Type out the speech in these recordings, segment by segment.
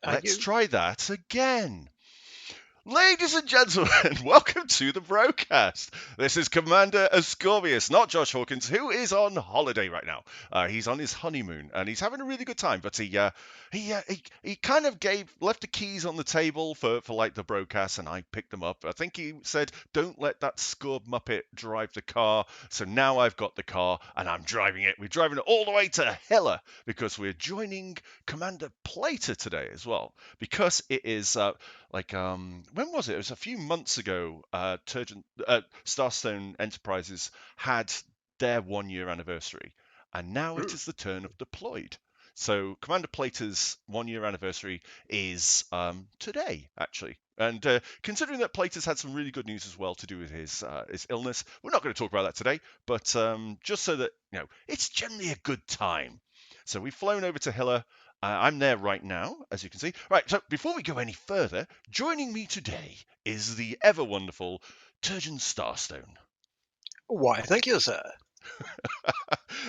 Let's you? try that again. Ladies and gentlemen, welcome to the Brocast. This is Commander Ascorbius, not Josh Hawkins, who is on holiday right now. He's on his honeymoon and he's having a really good time. But he kind of left the keys on the table for like the Brocast, and I picked them up. I think he said, "Don't let that scrub muppet drive the car." So now I've got the car and I'm driving it. We're driving it all the way to Hilla because we're joining Commander Plater today as well, because it is when was it? It was a few months ago. Starstone Enterprises had their 1 year anniversary, and now it is the turn of the Ployed. So Commander Plater's 1 year anniversary is today, actually. And considering that Plater's had some really good news as well to do with his illness, we're not going to talk about that today. But just so that it's generally a good time. So we've flown over to Hilla. I'm there right now, as you can see. Right, so before we go any further, joining me today is the ever wonderful Turgeon Starstone. Why, thank you, sir.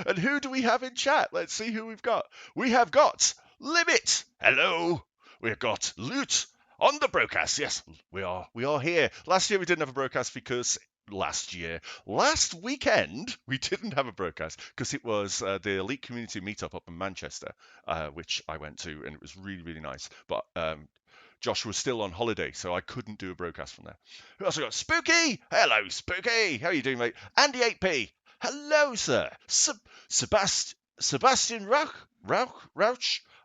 And who do we have in chat? Let's see who we've got. We have got Limit. Hello. We've got Loot on the Brocast. Yes, we are here. Last year we didn't have a Brocast because last weekend we didn't have a Brocast because it was the Elite Community Meetup up in Manchester, which I went to, and it was really, really nice. But Josh was still on holiday, so I couldn't do a Brocast from there. We also got Spooky. Hello, Spooky. How are you doing, mate? Andy 8P. Hello, sir. Sebastian Rauch.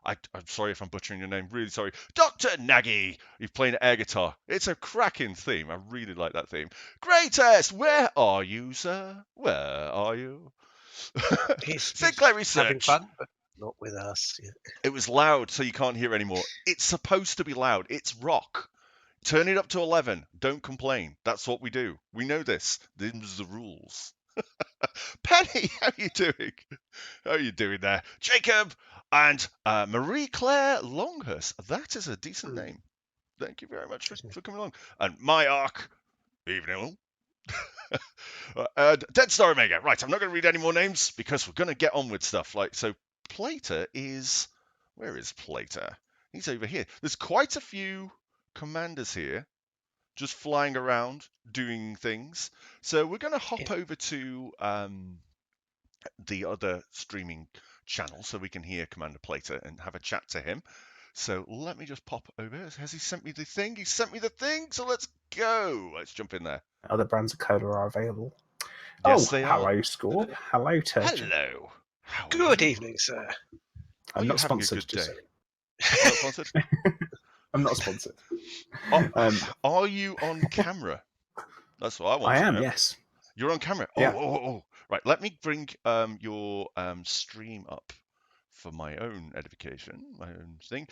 I'm sorry if I'm butchering your name. Really sorry. Dr. Nagy. You're playing air guitar. It's a cracking theme. I really like that theme. Greatest. Where are you, sir? Where are you? Sinclair Research. Having fun, but not with us. Yeah. It was loud, so you can't hear anymore. It's supposed to be loud. It's rock. Turn it up to 11. Don't complain. That's what we do. We know this. Them's the rules. Penny, how are you doing? How are you doing there? Jacob and Marie Claire Longhurst. That is a decent name. Thank you very much for coming along. And my arc, evening. Dead Star Omega. Right, I'm not going to read any more names because we're going to get on with stuff. So Plater is... Where is Plater? He's over here. There's quite a few commanders here just flying around doing things. So we're going to hop over to the other streaming channel so we can hear Commander Plater and have a chat to him. So let me just pop over. Has he sent me the thing? He sent me the thing. So let's go. Let's jump in there. Other brands of cola are available. Yes, they are. Hello, Score. Hello, Turgeon. Hello. Good evening, sir. I'm not sponsored. Not sponsored? I'm not sponsored. Are you on camera? That's what I want to know. I am, yes. You're on camera? Yeah. Oh. Right, let me bring your stream up for my own edification, my own thing.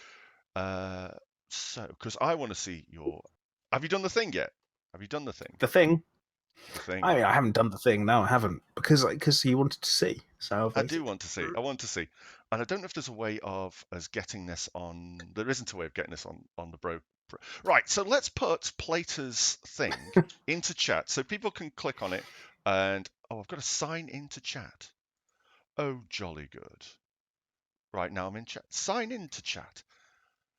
So, because I want to see your... Have you done the thing yet? Have you done the thing? The thing? The thing. I haven't done the thing. No, I haven't. Because you wanted to see. So I do want to see. I want to see. And I don't know if there's a way of us getting this on... There isn't a way of getting this on the Bro. Right, so let's put Plater's thing into chat so people can click on it and... Oh, I've got to sign into chat. Oh, jolly good. Right, now I'm in chat. Sign into chat.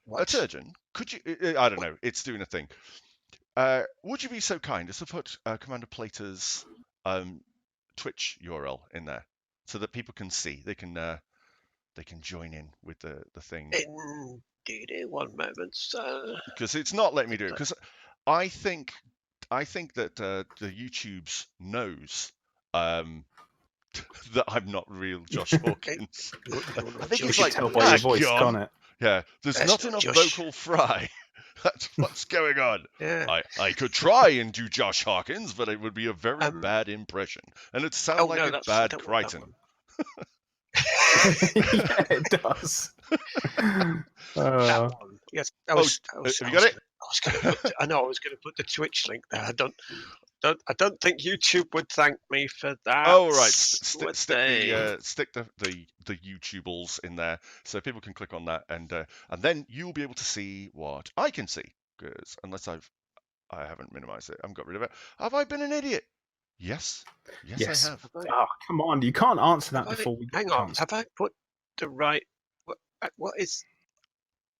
Turgeon, could you... I don't know. It's doing a thing. Would you be so kind as to put Commander Plater's Twitch URL in there so that people can see? They can join in with the thing. Indeed, 1 moment, sir. Because it's not letting me do it. Because I think that the YouTube's knows that I'm not real Josh Hawkins. I think you should tell by your voice, can't it? Yeah, there's not enough vocal fry. That's what's going on. Yeah. I could try and do Josh Hawkins, but it would be a very bad impression. And it sounds like a bad Crichton. Yeah, it does. That one. Yes, have you got it? I know I was going to put the Twitch link there. I don't think YouTube would thank me for that. Oh right, stick the YouTubeals in there so people can click on that, and then you'll be able to see what I can see. Because unless I've I haven't minimized it. I haven't got rid of it. Have I been an idiot? Yes. Yes, Yes. I have. Oh, come on! You can't answer that Have I- before we Hang get a on, chance. have I put the right? What is?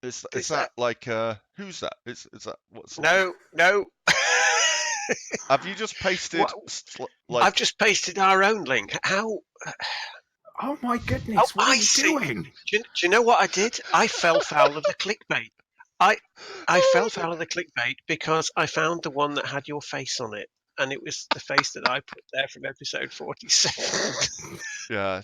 Is Is that like who's that? Is that what's No. Have you just pasted What? like I've just pasted our own link. How? Oh my goodness! What are I you see. doing? Do you know what I did? I fell foul of the clickbait. I fell foul of the clickbait because I found the one that had your face on it, and it was the face that I put there from episode 47. Yeah.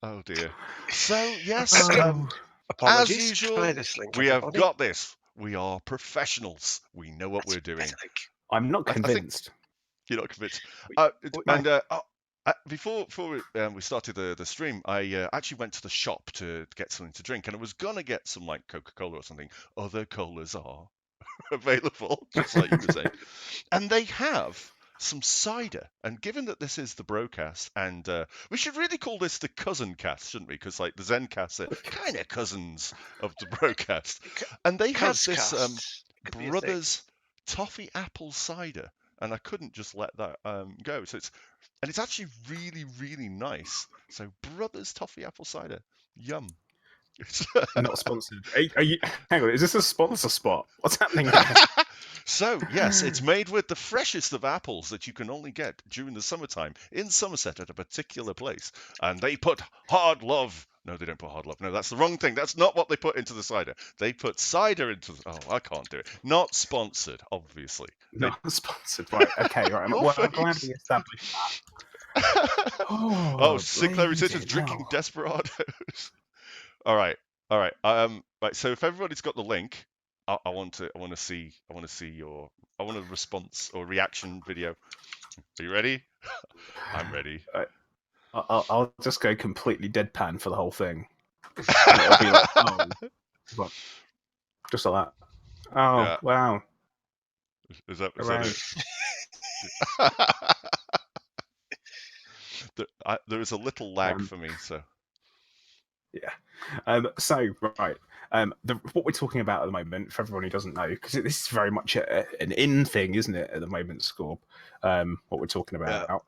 Oh dear. So yes, Oh. Apologies. as usual, Try this link, we have everybody. got this. We are professionals. We know what That's we're doing. better link. I'm not I think- convinced. You're not convinced. we- And before we started the stream, I actually went to the shop to get something to drink, and I was gonna get some like Coca-Cola or something. Other colas are available, just like you were saying, and they have some cider. And given that this is the Brocast, and we should really call this the cousin cast, shouldn't we? Because like the Zencasts are kind of cousins of the Brocast, and they have this Cuzcast. Could be a thing. Brothers Toffee Apple Cider, and I couldn't just let that go. So it's actually really, really nice. So Brothers Toffee Apple Cider, yum. Not sponsored. Are you? Hang on. Is this a sponsor spot? What's happening here? So yes, it's made with the freshest of apples that you can only get during the summertime in Somerset at a particular place, and they put hard love. No, they don't put hard love. No, that's the wrong thing. That's not what they put into the cider. They put cider into. Oh, I can't do it. Not sponsored, obviously. Not sponsored. Right. Okay. Right. Your Well, I'm glad face. we established that. Oh, Sinclair Resistance blazing drinking hell. desperados. All right. Right. So if everybody's got the link, I want to see a response or reaction video. Are you ready? I'm ready. I'll just go completely deadpan for the whole thing. And it'll be like, oh, what? Just like that. Oh, Yeah. wow. Is that Hooray. it? There is a little lag for me, so. Yeah. So, right. What we're talking about at the moment, for everyone who doesn't know, because this is very much an in thing, isn't it, at the moment, Scorb? What we're talking about.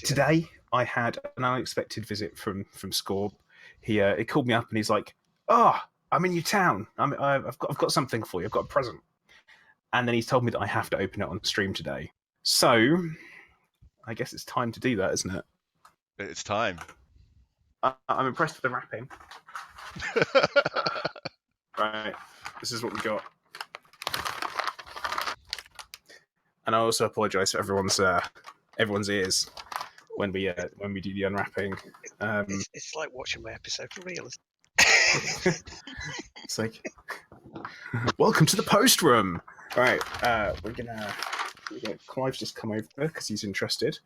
Today, I had an unexpected visit from Scorb. He called me up and he's like, "Oh, I'm in your town. I've got something for you. I've got a present." And then he's told me that I have to open it on stream today. So, I guess it's time to do that, isn't it? It's time. I'm impressed with the wrapping. Right, this is what we got. And I also apologise for everyone's ears when we do the unwrapping. It's like watching my episode for real. It's like, welcome to the post room. All right, we're gonna Clive's just come over because he's interested.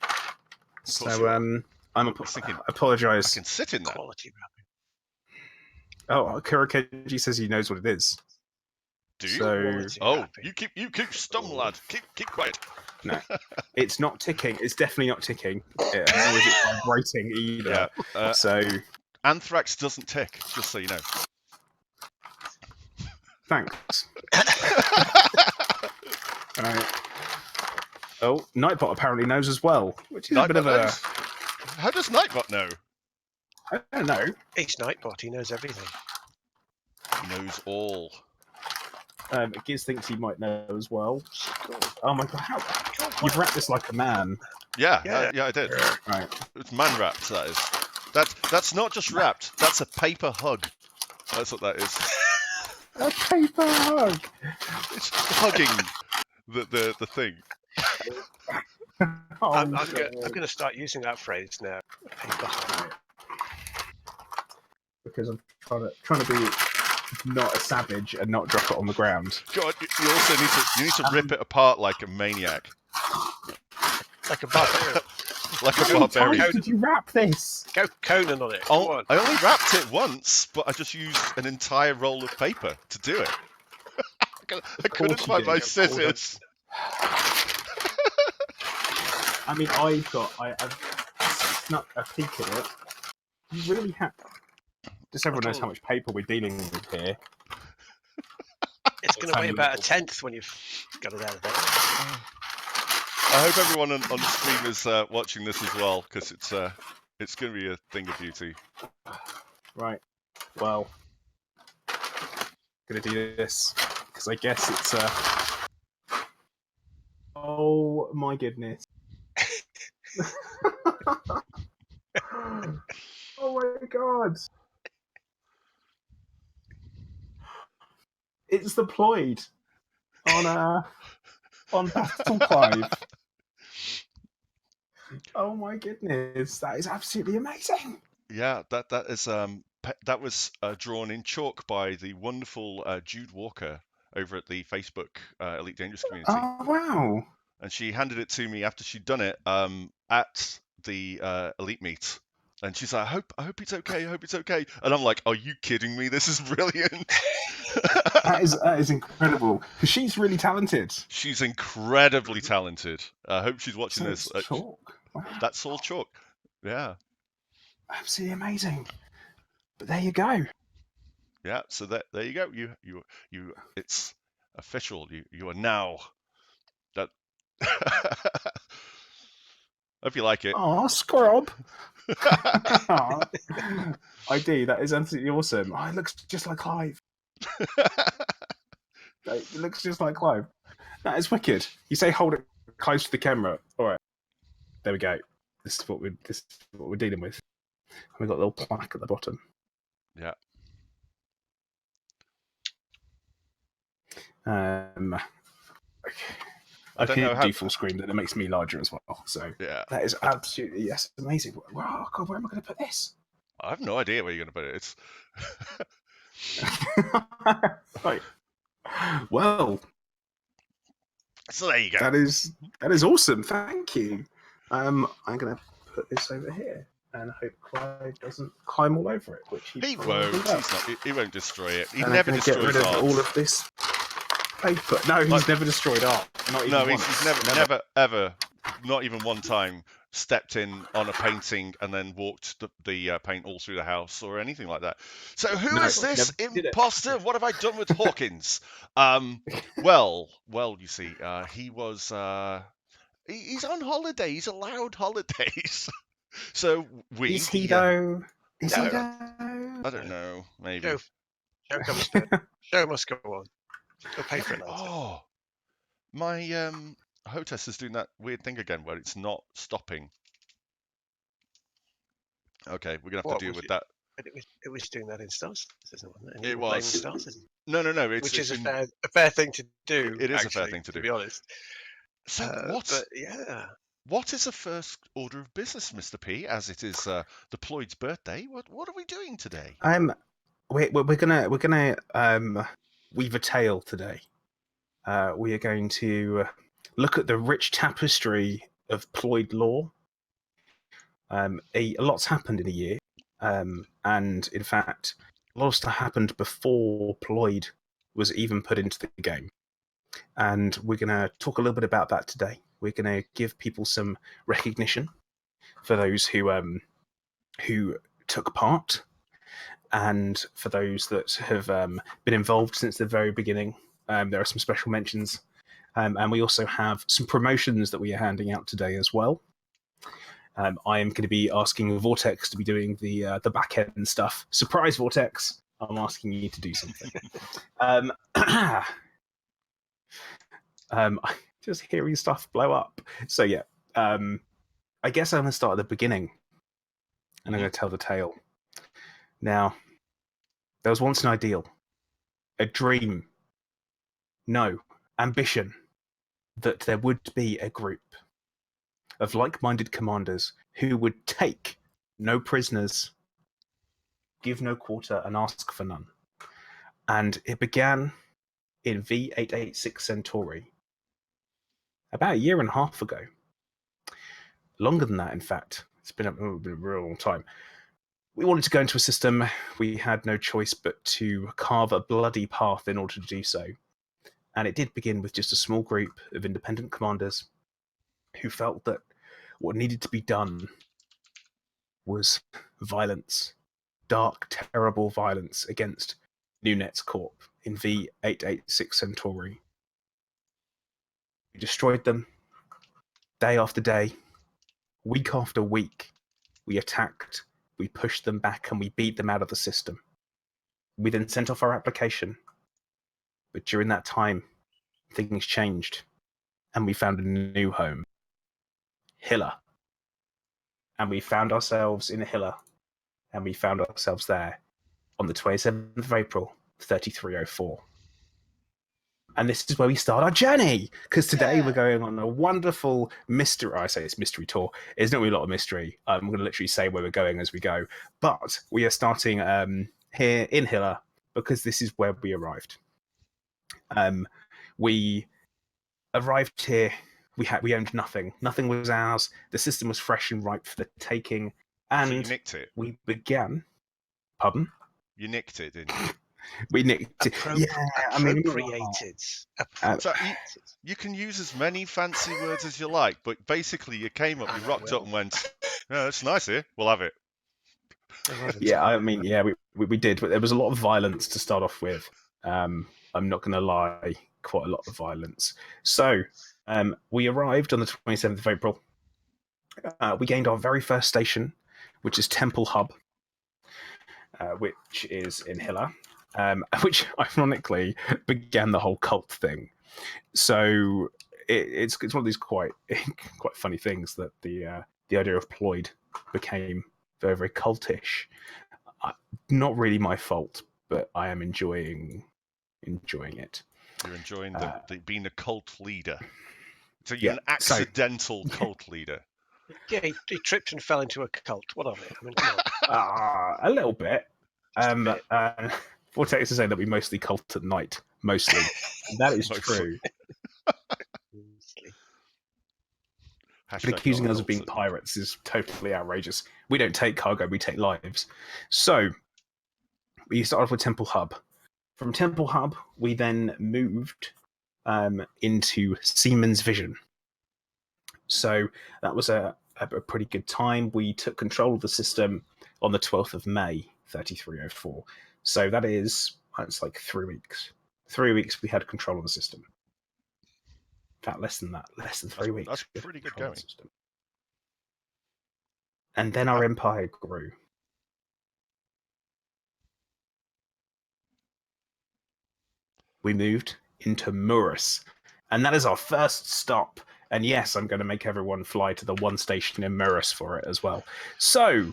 So I apologise. I can sit in that. Quality wrapping. Oh, Kurakeji says he knows what it is. Do you? So, Oh, you keep stum, lad. Keep quiet. no, it's not ticking. It's definitely not ticking. Nor is it vibrating either. Yeah. So, Anthrax doesn't tick, just so you know. thanks. All right. Oh, Nightbot apparently knows as well, which is a bit of a. How does Nightbot know? I don't know. He's Nightbot. He knows everything. He knows all. Giz thinks he might know as well. Oh my god, you've wrapped this like a man. Yeah, I did. Right. It's man wrapped, that is. That's not just wrapped, that's a paper hug. That's what that is. A paper hug. It's hugging the thing. Oh, I'm going to start using that phrase now. Paper hug. Because I'm trying to be not a savage and not drop it on the ground. God, you also need to rip it apart like a maniac. Like a barbarian. Like a How many barbarian. times did you wrap this? Go Conan on it. Come on. I only wrapped it once, but I just used an entire roll of paper to do it. I couldn't you find did. my Of course. scissors. I mean, I've snuck a peek at it. You really have. Just so everyone knows how much paper we're dealing with here. It's going to weigh about a tenth when you've got it out of there. I hope everyone on the stream is watching this as well, because it's going to be a thing of beauty. Right. Well, gonna do this because I guess it's Oh my goodness. Oh my god. It's the Ployed on Battle Clive. Oh my goodness, that is absolutely amazing. Yeah, that was drawn in chalk by the wonderful Jude Walker over at the Facebook Elite Dangerous community. Oh wow. And she handed it to me after she'd done it at the Elite meet. And she's like, I hope it's okay. I hope it's okay. And I'm like, are you kidding me? This is brilliant. That is incredible. Because she's really talented. She's incredibly talented. I hope she's watching So this. it's chalk. Wow. That's all chalk. Yeah. Absolutely amazing. But there you go. Yeah. So there you go. You. It's official. You are now. That. Hope you like it. Oh, scrub. I do. That is absolutely awesome. Oh, it looks just like Clive. It looks just like Clive. That is wicked. You say hold it close to the camera. All right. There we go. This is what we're dealing with. And we've got a little plaque at the bottom. Yeah. Okay. I don't know how... do full screen, but it makes me larger as well. So yeah, that is absolutely amazing. Wow, God, where am I going to put this? I have no idea where you're going to put it. It's right. Well, so there you go. That is awesome. Thank you. I'm going to put this over here and hope Clive doesn't climb all over it, which he won't. He won't destroy it. He and never destroys get rid art. of all of this paper. No, he's never destroyed art. Not even once. He's never ever, not even one time, stepped in on a painting and then walked the paint all through the house or anything like that. So who is this imposter? What have I done with Hawkins? Well, you see, he was he's on holiday. He's allowed holidays. So is he though? Is he though? I don't know. Maybe. Show must go on. We'll pay for it later. Oh, my hostess is doing that weird thing again where it's not stopping. Okay, we're gonna have to deal with that. It was doing that in Stars. It was. No. Which is a fair thing to do. It is a fair thing to do, to be honest. So what is the first order of business, Mr. P? As it is the Ployd's birthday, what are we doing today? We're gonna weave a tale today. We are going to look at the rich tapestry of Ployed lore. A lot's happened in a year, and in fact, a lot of stuff happened before Ployed was even put into the game. And we're going to talk a little bit about that today. We're going to give people some recognition for those who took part, and for those that have been involved since the very beginning. There are some special mentions, and we also have some promotions that we are handing out today as well. I am going to be asking Vortex to be doing the back end stuff. Surprise, Vortex! I'm asking you to do something. Just hearing stuff blow up. So yeah, I guess I'm going to start at the beginning, and I'm going to tell the tale. Now, there was once an ideal, a dream, no, ambition, that there would be a group of like-minded commanders who would take no prisoners, give no quarter, and ask for none. And it began in V886 Centauri about a year and a half ago. Longer than that, in fact. It's been a real long time. We wanted to go into a system. We had no choice but to carve a bloody path in order to do so. And it did begin with just a small group of independent commanders who felt that what needed to be done was violence, dark, terrible violence against New Nets Corp in V886 Centauri. We destroyed them day after day, week after week. We attacked, we pushed them back, and we beat them out of the system. We then sent off our application. But during that time, things changed, and we found a new home, Hilla. And we found ourselves in Hilla, and we found ourselves there on the 27th of April, 3304. And this is where we start our journey, because today we're going on a wonderful mystery. I say it's mystery tour. There's not really a lot of mystery. I'm going to literally say where we're going as we go. But we are starting here in Hilla, because this is where we arrived. We arrived here. We owned nothing. Nothing was ours. The system was fresh and ripe for the taking. And so you nicked it. We began. Pardon? You nicked it, didn't you? We nicked it. Yeah, I mean, appropriated. So you can use as many fancy words as you like, but basically you came up, you rocked up and went, "Yeah, it's nice here. We'll have it." Yeah, I mean, yeah, we did, but there was a lot of violence to start off with. I'm not going to lie, quite a lot of violence. So we arrived on the 27th of April. We gained our very first station, which is Temple Hub, which is in Hilla, which ironically began the whole cult thing. So it's one of these quite funny things that the idea of Ployed became very, very cultish. Not really my fault, but I am enjoying it. You're enjoying the being a cult leader. So you're an accidental cult leader. Yeah, he tripped and fell into a cult. What of it? I mean, come on. A little bit. Vortex is saying that we mostly cult at night. Mostly. That is true. But accusing us of being pirates is totally outrageous. We don't take cargo, we take lives. So, we started off with Temple Hub. From Temple Hub, we then moved into Siemens Vision. So, that was a pretty good time. We took control of the system on the 12th of May, 3304. So, that's like 3 weeks. 3 weeks we had control of the system. In fact, less than that. Less than 3 weeks. That's pretty good going. And then our empire grew. We moved into Murus. And that is our first stop. And yes, I'm going to make everyone fly to the one station in Murus for it as well. So,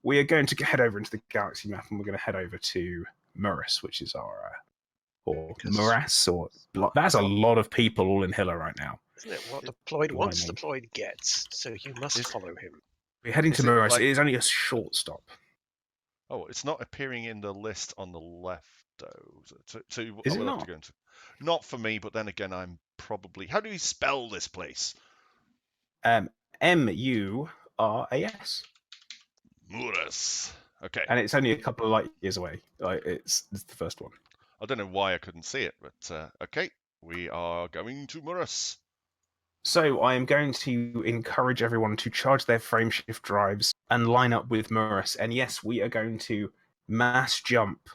we are going to head over into the galaxy map, and we're going to head over to Murus, which is our... or Morass, or... That's a lot of people all in Hilla right now. Isn't it what the Ployed wants, the Ployed gets, so you must follow him. We're heading to Murus. It is only a short stop. Oh, it's not appearing in the list on the left, though. Is it not? Not for me, but then again, I'm probably... How do you spell this place? M-U-R-A-S. Murus. Okay. And it's only a couple of light years away. It's the first one. I don't know why I couldn't see it, but okay. We are going to Murus. So I am going to encourage everyone to charge their frameshift drives and line up with Murus. And yes, we are going to mass jump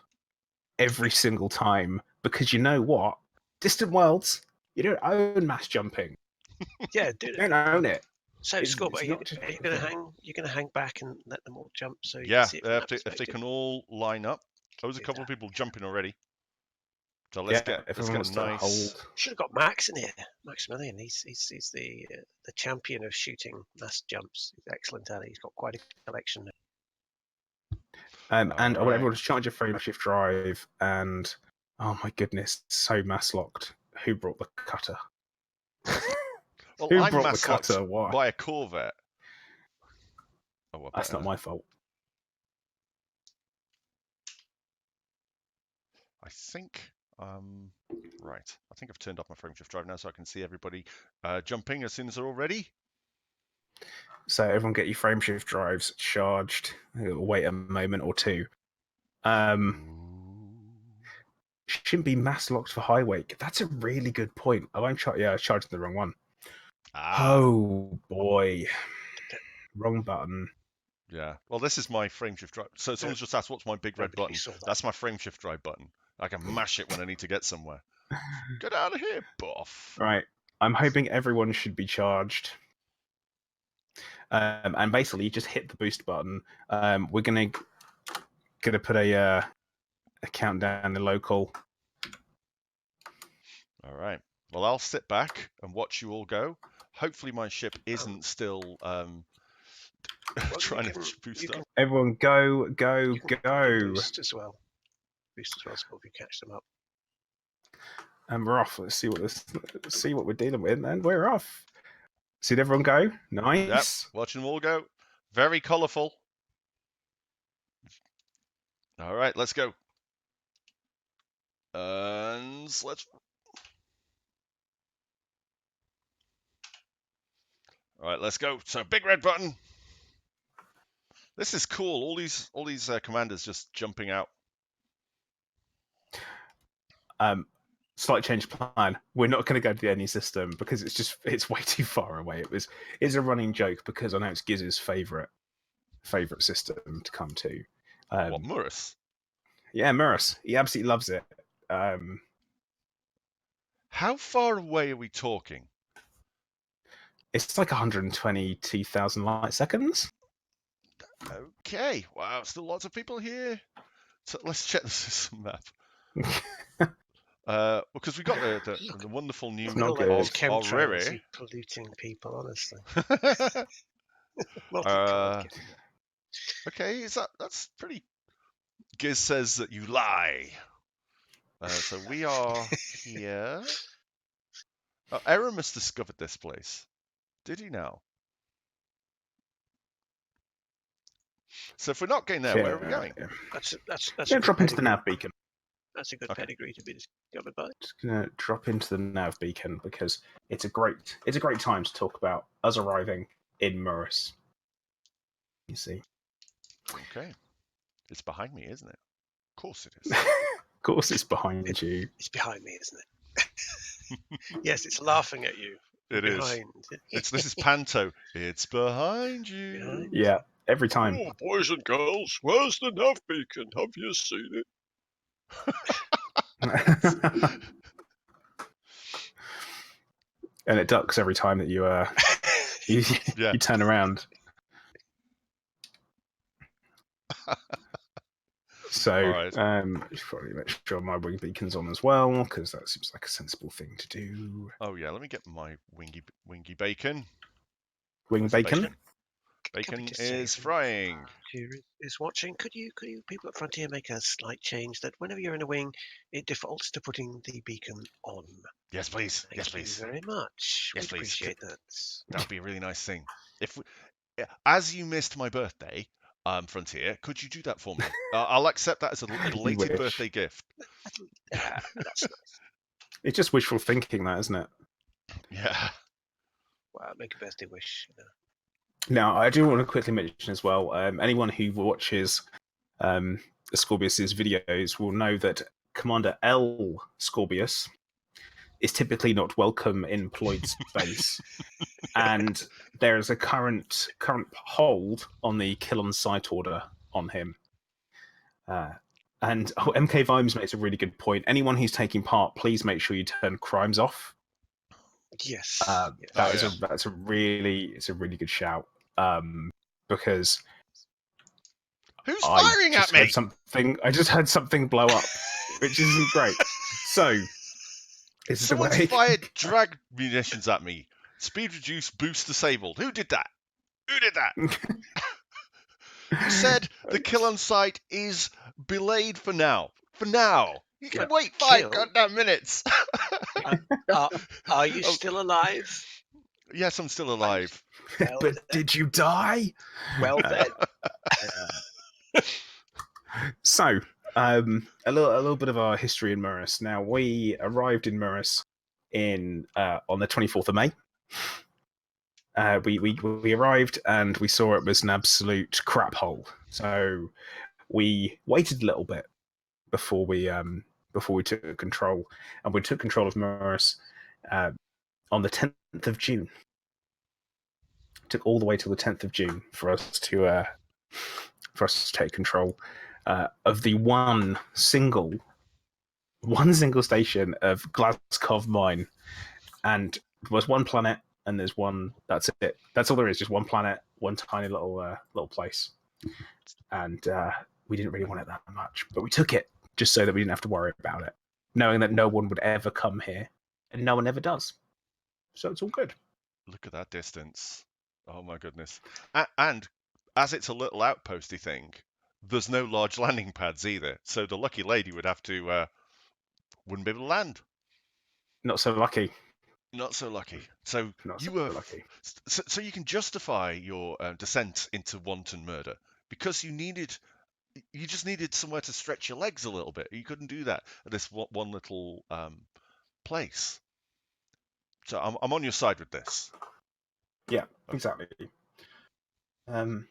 every single time, because you know what? Distant Worlds, you don't own mass jumping. Yeah, dude. You don't own it. So, Scott, are you going to hang back and let them all jump? So you yeah, can see it if they can all line up. There's a couple of people jumping already. So let's get a nice. Should have got Max in here. Maximilian, he's the champion of shooting mass jumps. He's excellent at it. He's got quite a collection. And I want everyone to charge a frameshift drive. And oh my goodness, so mass locked. Who brought the cutter? Well, Who I'm brought mass the cutter? locked Why? by a Corvette. Oh, well, that's not my fault. I think. Right. I think I've turned off my frameshift drive now, so I can see everybody jumping as soon as they're all ready. So everyone get your frameshift drives charged. Wait a moment or two. Shouldn't be mass locked for high wake. That's a really good point. Oh, I charged the wrong one. Oh boy, wrong button. Yeah. Well, this is my frameshift drive. So someone's just asked, "What's my big red button?" That's my frameshift drive button. I can mash it when I need to get somewhere. Get out of here, buff. Right. I'm hoping everyone should be charged. And basically, you just hit the boost button. We're gonna put a countdown in the local. All right. Well, I'll sit back and watch you all go. Hopefully, my ship isn't still trying to boost up. Everyone, go! Boost as well. Boost as well, so we catch them up. And we're off. Let's see what we're dealing with, and we're off. See everyone go. Nice. Yep. Watching them all go. Very colourful. All right, let's go. And let's. All right, let's go. So big red button. This is cool. All these commanders just jumping out. Slight change of plan. We're not going to go to the any system because it's way too far away. It's a running joke because I know it's Giz's favorite system to come to. What, Murus? Yeah, Murus. He absolutely loves it. How far away are we talking? It's like 122,000 light seconds. Okay. Wow, still lots of people here. So let's check the system map. Because we got the wonderful new not of chemtrails Oriri. Polluting people, honestly. Okay, that's pretty. Giz says that you lie. So we are here. Eramis discovered this place. Did he now? So if we're not going there, where are we going? That's drop into the nav beacon. That's a good pedigree to be discovered by. Just gonna drop into the nav beacon because it's a great time to talk about us arriving in Murus. You see. Okay. It's behind me, isn't it? Of course it is. Of course it's behind you. It's behind me, isn't it? Yes, it's laughing at you. It behind. Is. This is Panto. It's behind you. Yeah, every time. Oh, boys and girls, where's the nav beacon? Have you seen it? And it ducks every time that you you turn around. So right. Probably make sure my wing beacon's on as well because that seems like a sensible thing to do. Oh yeah, let me get my wingy bacon. Wing bacon. Bacon is frying. Is watching. Could you people at Frontier make a slight change that whenever you're in a wing, it defaults to putting the beacon on? Yes, please. Thank you very much. Yes, please. Appreciate that. That would be a really nice thing. As you missed my birthday, Frontier, could you do that for me? I'll accept that as a belated birthday gift. That's nice. It's just wishful thinking, that, isn't it? Yeah. Wow, make a birthday wish. Now, I do want to quickly mention as well, anyone who watches Scorpius's videos will know that Commander L. Scorpius is typically not welcome in Ployed space. And there is a current hold on the kill on sight order on him. And MK Vimes makes a really good point. Anyone who's taking part, please make sure you turn crimes off. Yes. That's a really good shout. Because who's firing at me? I just heard something blow up, which isn't great. So this is the way. Someone's fired drag munitions at me. Speed reduced, boost disabled. Who did that? You said the kill on sight is belayed for now. You can wait 5 goddamn minutes. Are you still alive? Yes, I'm still alive. Well, but did you die? Well then. So, a little bit of our history in Murus. Now, we arrived in Murus on the 24th of May. We arrived and we saw it was an absolute crap hole. So we waited a little bit before we took control, and we took control of Murus on the 10th of June. It took all the way till the 10th of June for us to take control of the one single one single station of Glasgow mine, and there's one planet, and there's one. That's it. That's all there is. Just one planet, one tiny little place, and we didn't really want it that much, but we took it just so that we didn't have to worry about it, knowing that no one would ever come here, and no one ever does. So it's all good. Look at that distance. Oh my goodness. And as it's a little outposty thing, there's no large landing pads either. So the lucky lady would have to wouldn't be able to land. Not so lucky. Not so lucky. So Not you so were lucky. so you can justify your descent into wanton murder because you just needed somewhere to stretch your legs a little bit. You couldn't do that at this one little place. So I'm on your side with this. Yeah, exactly. And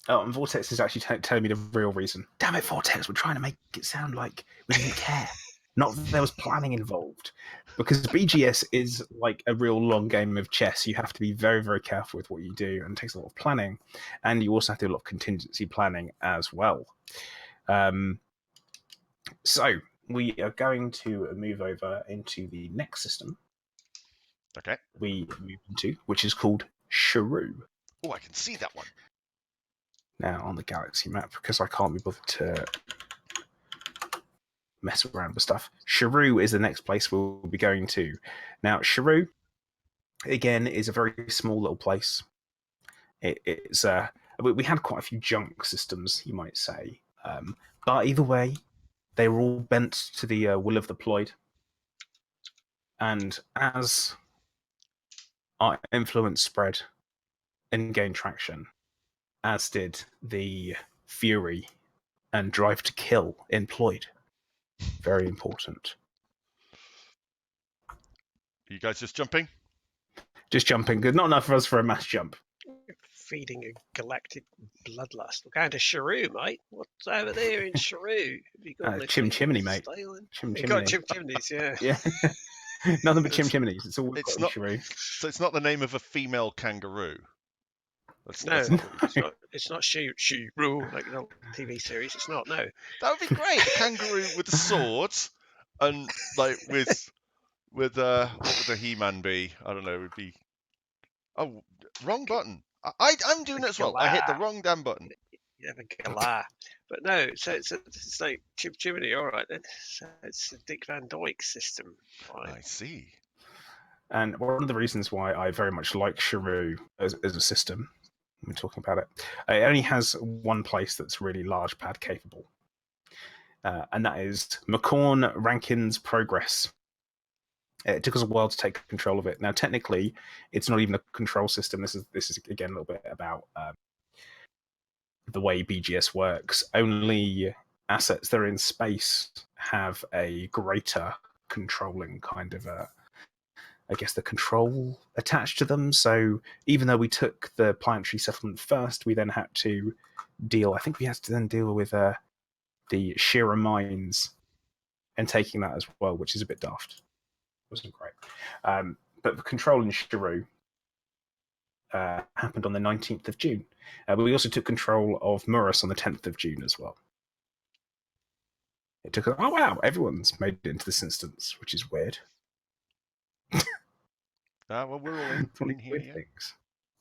Vortex is actually telling me the real reason. Damn it, Vortex! We're trying to make it sound like we didn't care, not that there was planning involved. Because BGS is like a real long game of chess. You have to be very, very careful with what you do, and it takes a lot of planning. And you also have to do a lot of contingency planning as well. So we are going to move over into the next system. Okay. We move into, which is called Shrew. Oh, I can see that one. Now on the galaxy map, because I can't be bothered to mess around with stuff. Shrew is the next place we'll be going to. Now, Shrew, again, is a very small little place. It's we had quite a few junk systems, you might say. But either way, they were all bent to the will of the Ployed. And as our influence spread and gained traction, as did the fury and drive to kill in Ployed. Very important. Are you guys just jumping? Just jumping. Good. Not enough for us for a mass jump. Feeding a galactic bloodlust. We're going to Shrew, mate. What's over there in Shrew? Have you got Chim Chimney, mate. Chim Chimney. Got Chim Chimneys, yeah. Yeah. Nothing but Chim Chimneys. It's all it's not Shrew. So it's not the name of a female kangaroo. That's it's not Shrew like the old TV series. It's not. No. That would be great. A kangaroo with a sword, and like with what would the He-Man be? I don't know. It would be wrong button. I'm doing it as well. I hit the wrong damn button. You have a galah. But no, so it's like Chim Chimney, all right then. So it's a Dick Van Dyke system. Right. I see. And one of the reasons why I very much like Shrew as a system, we're talking about it, it only has one place that's really large pad capable. And that is McCorn Rankin's Progress. It took us a while to take control of it. Now, technically, it's not even a control system. This is again a little bit about the way BGS works. Only assets that are in space have a greater controlling kind of I guess the control attached to them. So even though we took the planetary settlement first, we then had to deal. I think we had to then deal with the Shira mines and taking that as well, which is a bit daft. Wasn't great. But the control in Shrew happened on the 19th of June. But we also took control of Murus on the 10th of June as well. It took, oh wow, everyone's made it into this instance, which is weird. Well, we're all in here. Yeah. Things.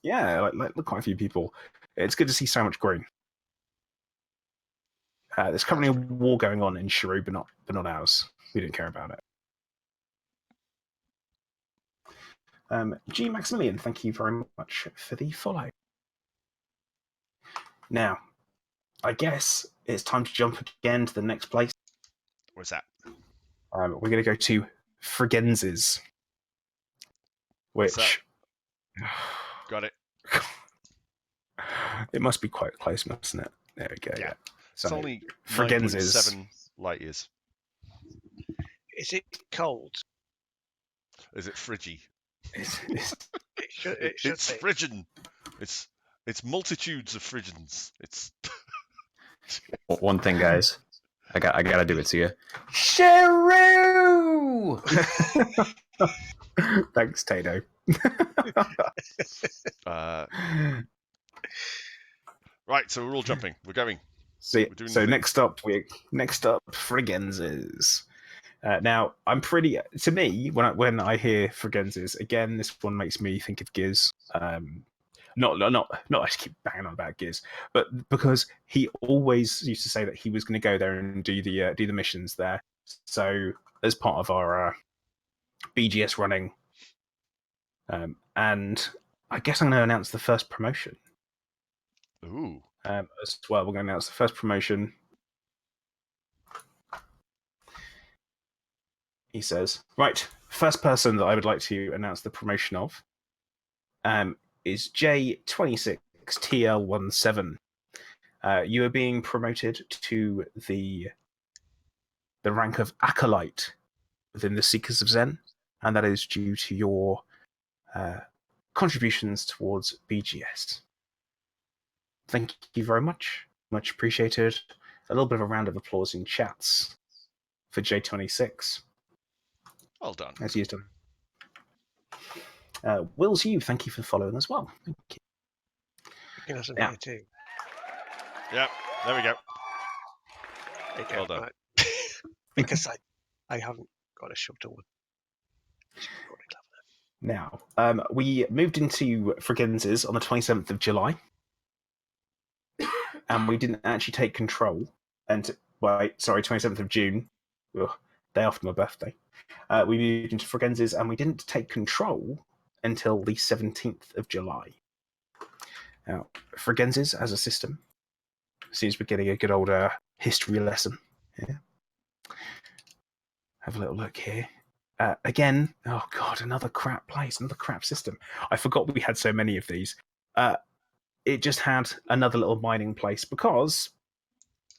Yeah, like quite a few people. It's good to see so much green. There's currently a war going on in Shrew, but not ours. We didn't care about it. G Maximilian, thank you very much for the follow. Now, I guess it's time to jump again to the next place. Where's that? We're going to go to Frigenz's, which got it. It must be quite close, mustn't it? There we go. Yeah. So it's only Frigenz's 7 light years. Is it cold? Is it friggy? It's It's frigid. It's multitudes of frigids. It's one thing, guys. I gotta do it to you. Shrew! Thanks, Tato. Right, so we're all jumping. We're going. So next up, Frigenz's. Now, I'm pretty. To me, when I hear Fragenzis, again, this one makes me think of Giz. Not I just keep banging on about Giz, but because he always used to say that he was going to go there and do the missions there. So as part of our BGS running, and I guess I'm going to announce the first promotion. Ooh. As well, we're going to announce the first promotion. He says, right, first person that I would like to announce the promotion of is J26TL17. You are being promoted to the rank of Acolyte within the Seekers of Zen, and that is due to your contributions towards BGS. Thank you very much. Much appreciated. A little bit of a round of applause in chats for J26. Well done. As he has done. Will's you, thank you for following as well. Thank you. You can have some Yeah. here too. Yep, there we go. There you go. Well done. Right. Because I haven't got a shuttle one. Now, we moved into Fragenzis on the 27th of July, and we didn't actually take control. 27th of June, day after my birthday. We moved into Fragenzis, and we didn't take control until the 17th of July. Now, Fragenzis as a system seems we're getting a good old history lesson here. Have a little look here. Again, oh god, another crap place, another crap system. I forgot we had so many of these. It just had another little mining place because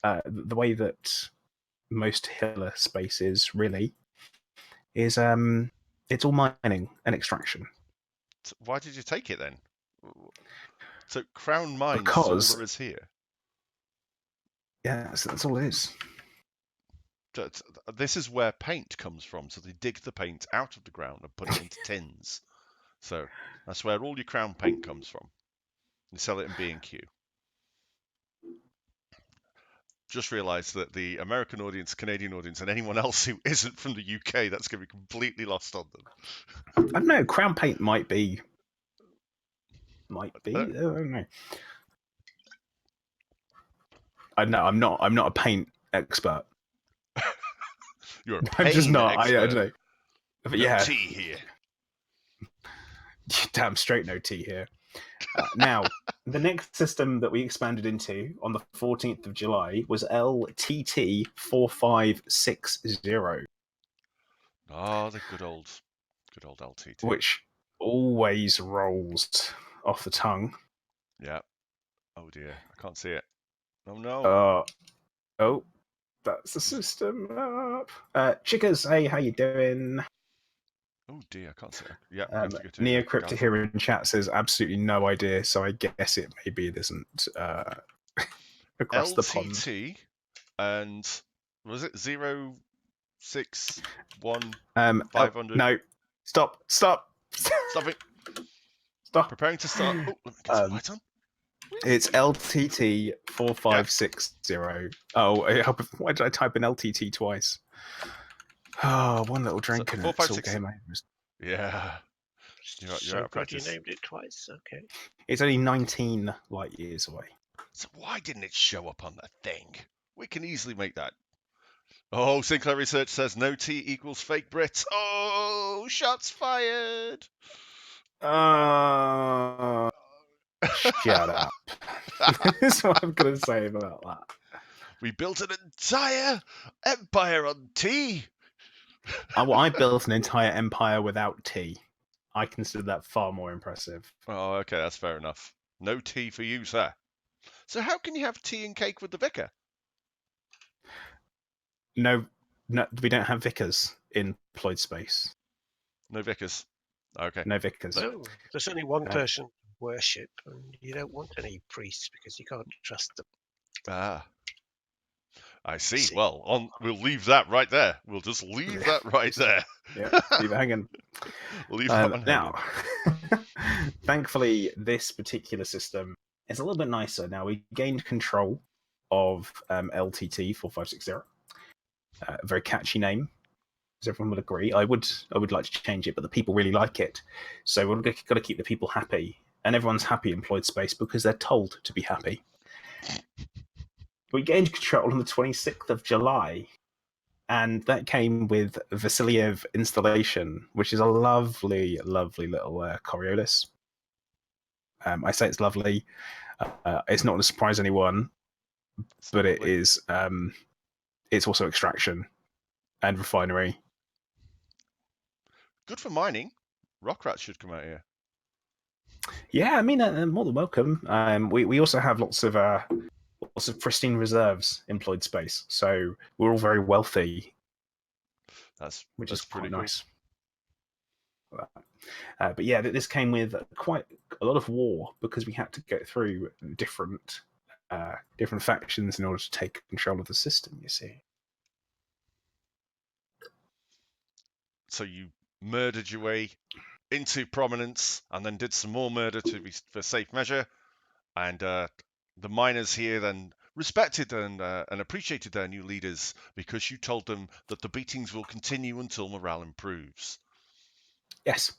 the way that most Hiller space is really is it's all mining and extraction. So why did you take it then? So Crown Mines Because all there is here. Yeah, that's all it is. This is where paint comes from. So they dig the paint out of the ground and put it into tins. So that's where all your Crown paint comes from. You sell it in B&Q. Just realised that the American audience, Canadian audience, and anyone else who isn't from the UK, that's going to be completely lost on them. I don't know. Crown paint might be. I don't know. I'm not a paint expert. You're a I'm pain just not. expert. I don't know. But no yeah, tea here. damn straight no tea here. Now, the next system that we expanded into on the 14th of July was LTT4560. Oh, the good old LTT. Which always rolls off the tongue. Yeah. Oh dear, I can't see it. Oh no. Oh, that's the system up. Chickas, hey, how you doing? Oh dear, I can't see it. Yeah. Neocrypto here in chat says absolutely no idea, so I guess it maybe it isn't across the pond. LTT and was it 061 500? No, stop. Stop it. Stop. Preparing to start. Oh, let me get some light on. It's LTT 4560. Oh, why did I type in LTT twice? Oh, one little drink and it's all game over. Yeah. You're out of practice. You named it twice. Okay. It's only 19 light years away. So why didn't it show up on that thing? We can easily make that. Oh, Sinclair Research says no T equals fake Brits. Oh, shots fired. Shut up. That's what I'm going to say about that. We built an entire empire on tea. I built an entire empire without tea. I consider that far more impressive. Oh, okay, that's fair enough. No tea for you, sir. So how can you have tea and cake with the vicar? No, we don't have vicars in Ployed space. No vicars. Okay. No vicars. No, there's only one person worship, and you don't want any priests because you can't trust them. Ah. I see. Well, we'll leave that right there. We'll just leave that right there. Yeah, leave it hanging. Leave that one now, thankfully, this particular system is a little bit nicer. Now, we gained control of LTT 4560. A very catchy name. everyone would agree. I would like to change it, but the people really like it. So we've got to keep the people happy, and everyone's happy in Ployed space because they're told to be happy. We gained control on the 26th of July, and that came with Vasiliev installation, which is a lovely, lovely little Coriolis. I say it's lovely. It's not to surprise anyone, but it is. It's also extraction and refinery. Good for mining. Rock rats should come out here. Yeah, I mean, more than welcome. We also have lots of pristine reserves employed space, so we're all very wealthy. Which is pretty nice. But yeah, this came with quite a lot of war because we had to go through different factions in order to take control of the system. You see. So you murdered your way into prominence, and then did some more murder for safe measure, and the miners here then respected and appreciated their new leaders because you told them that the beatings will continue until morale improves. Yes.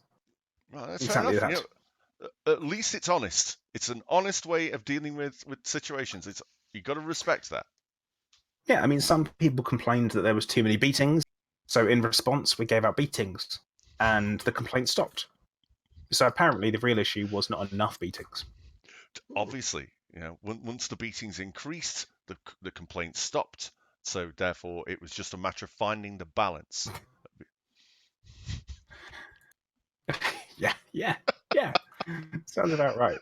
Well, that's exactly fair enough. That. At least it's honest. It's an honest way of dealing with situations. You've got to respect that. Yeah, I mean, some people complained that there was too many beatings, so in response, we gave out beatings, and the complaint stopped. So apparently, the real issue was not enough beatings. Obviously, once the beatings increased, the complaint stopped. So therefore, it was just a matter of finding the balance. Yeah. Sounds about right.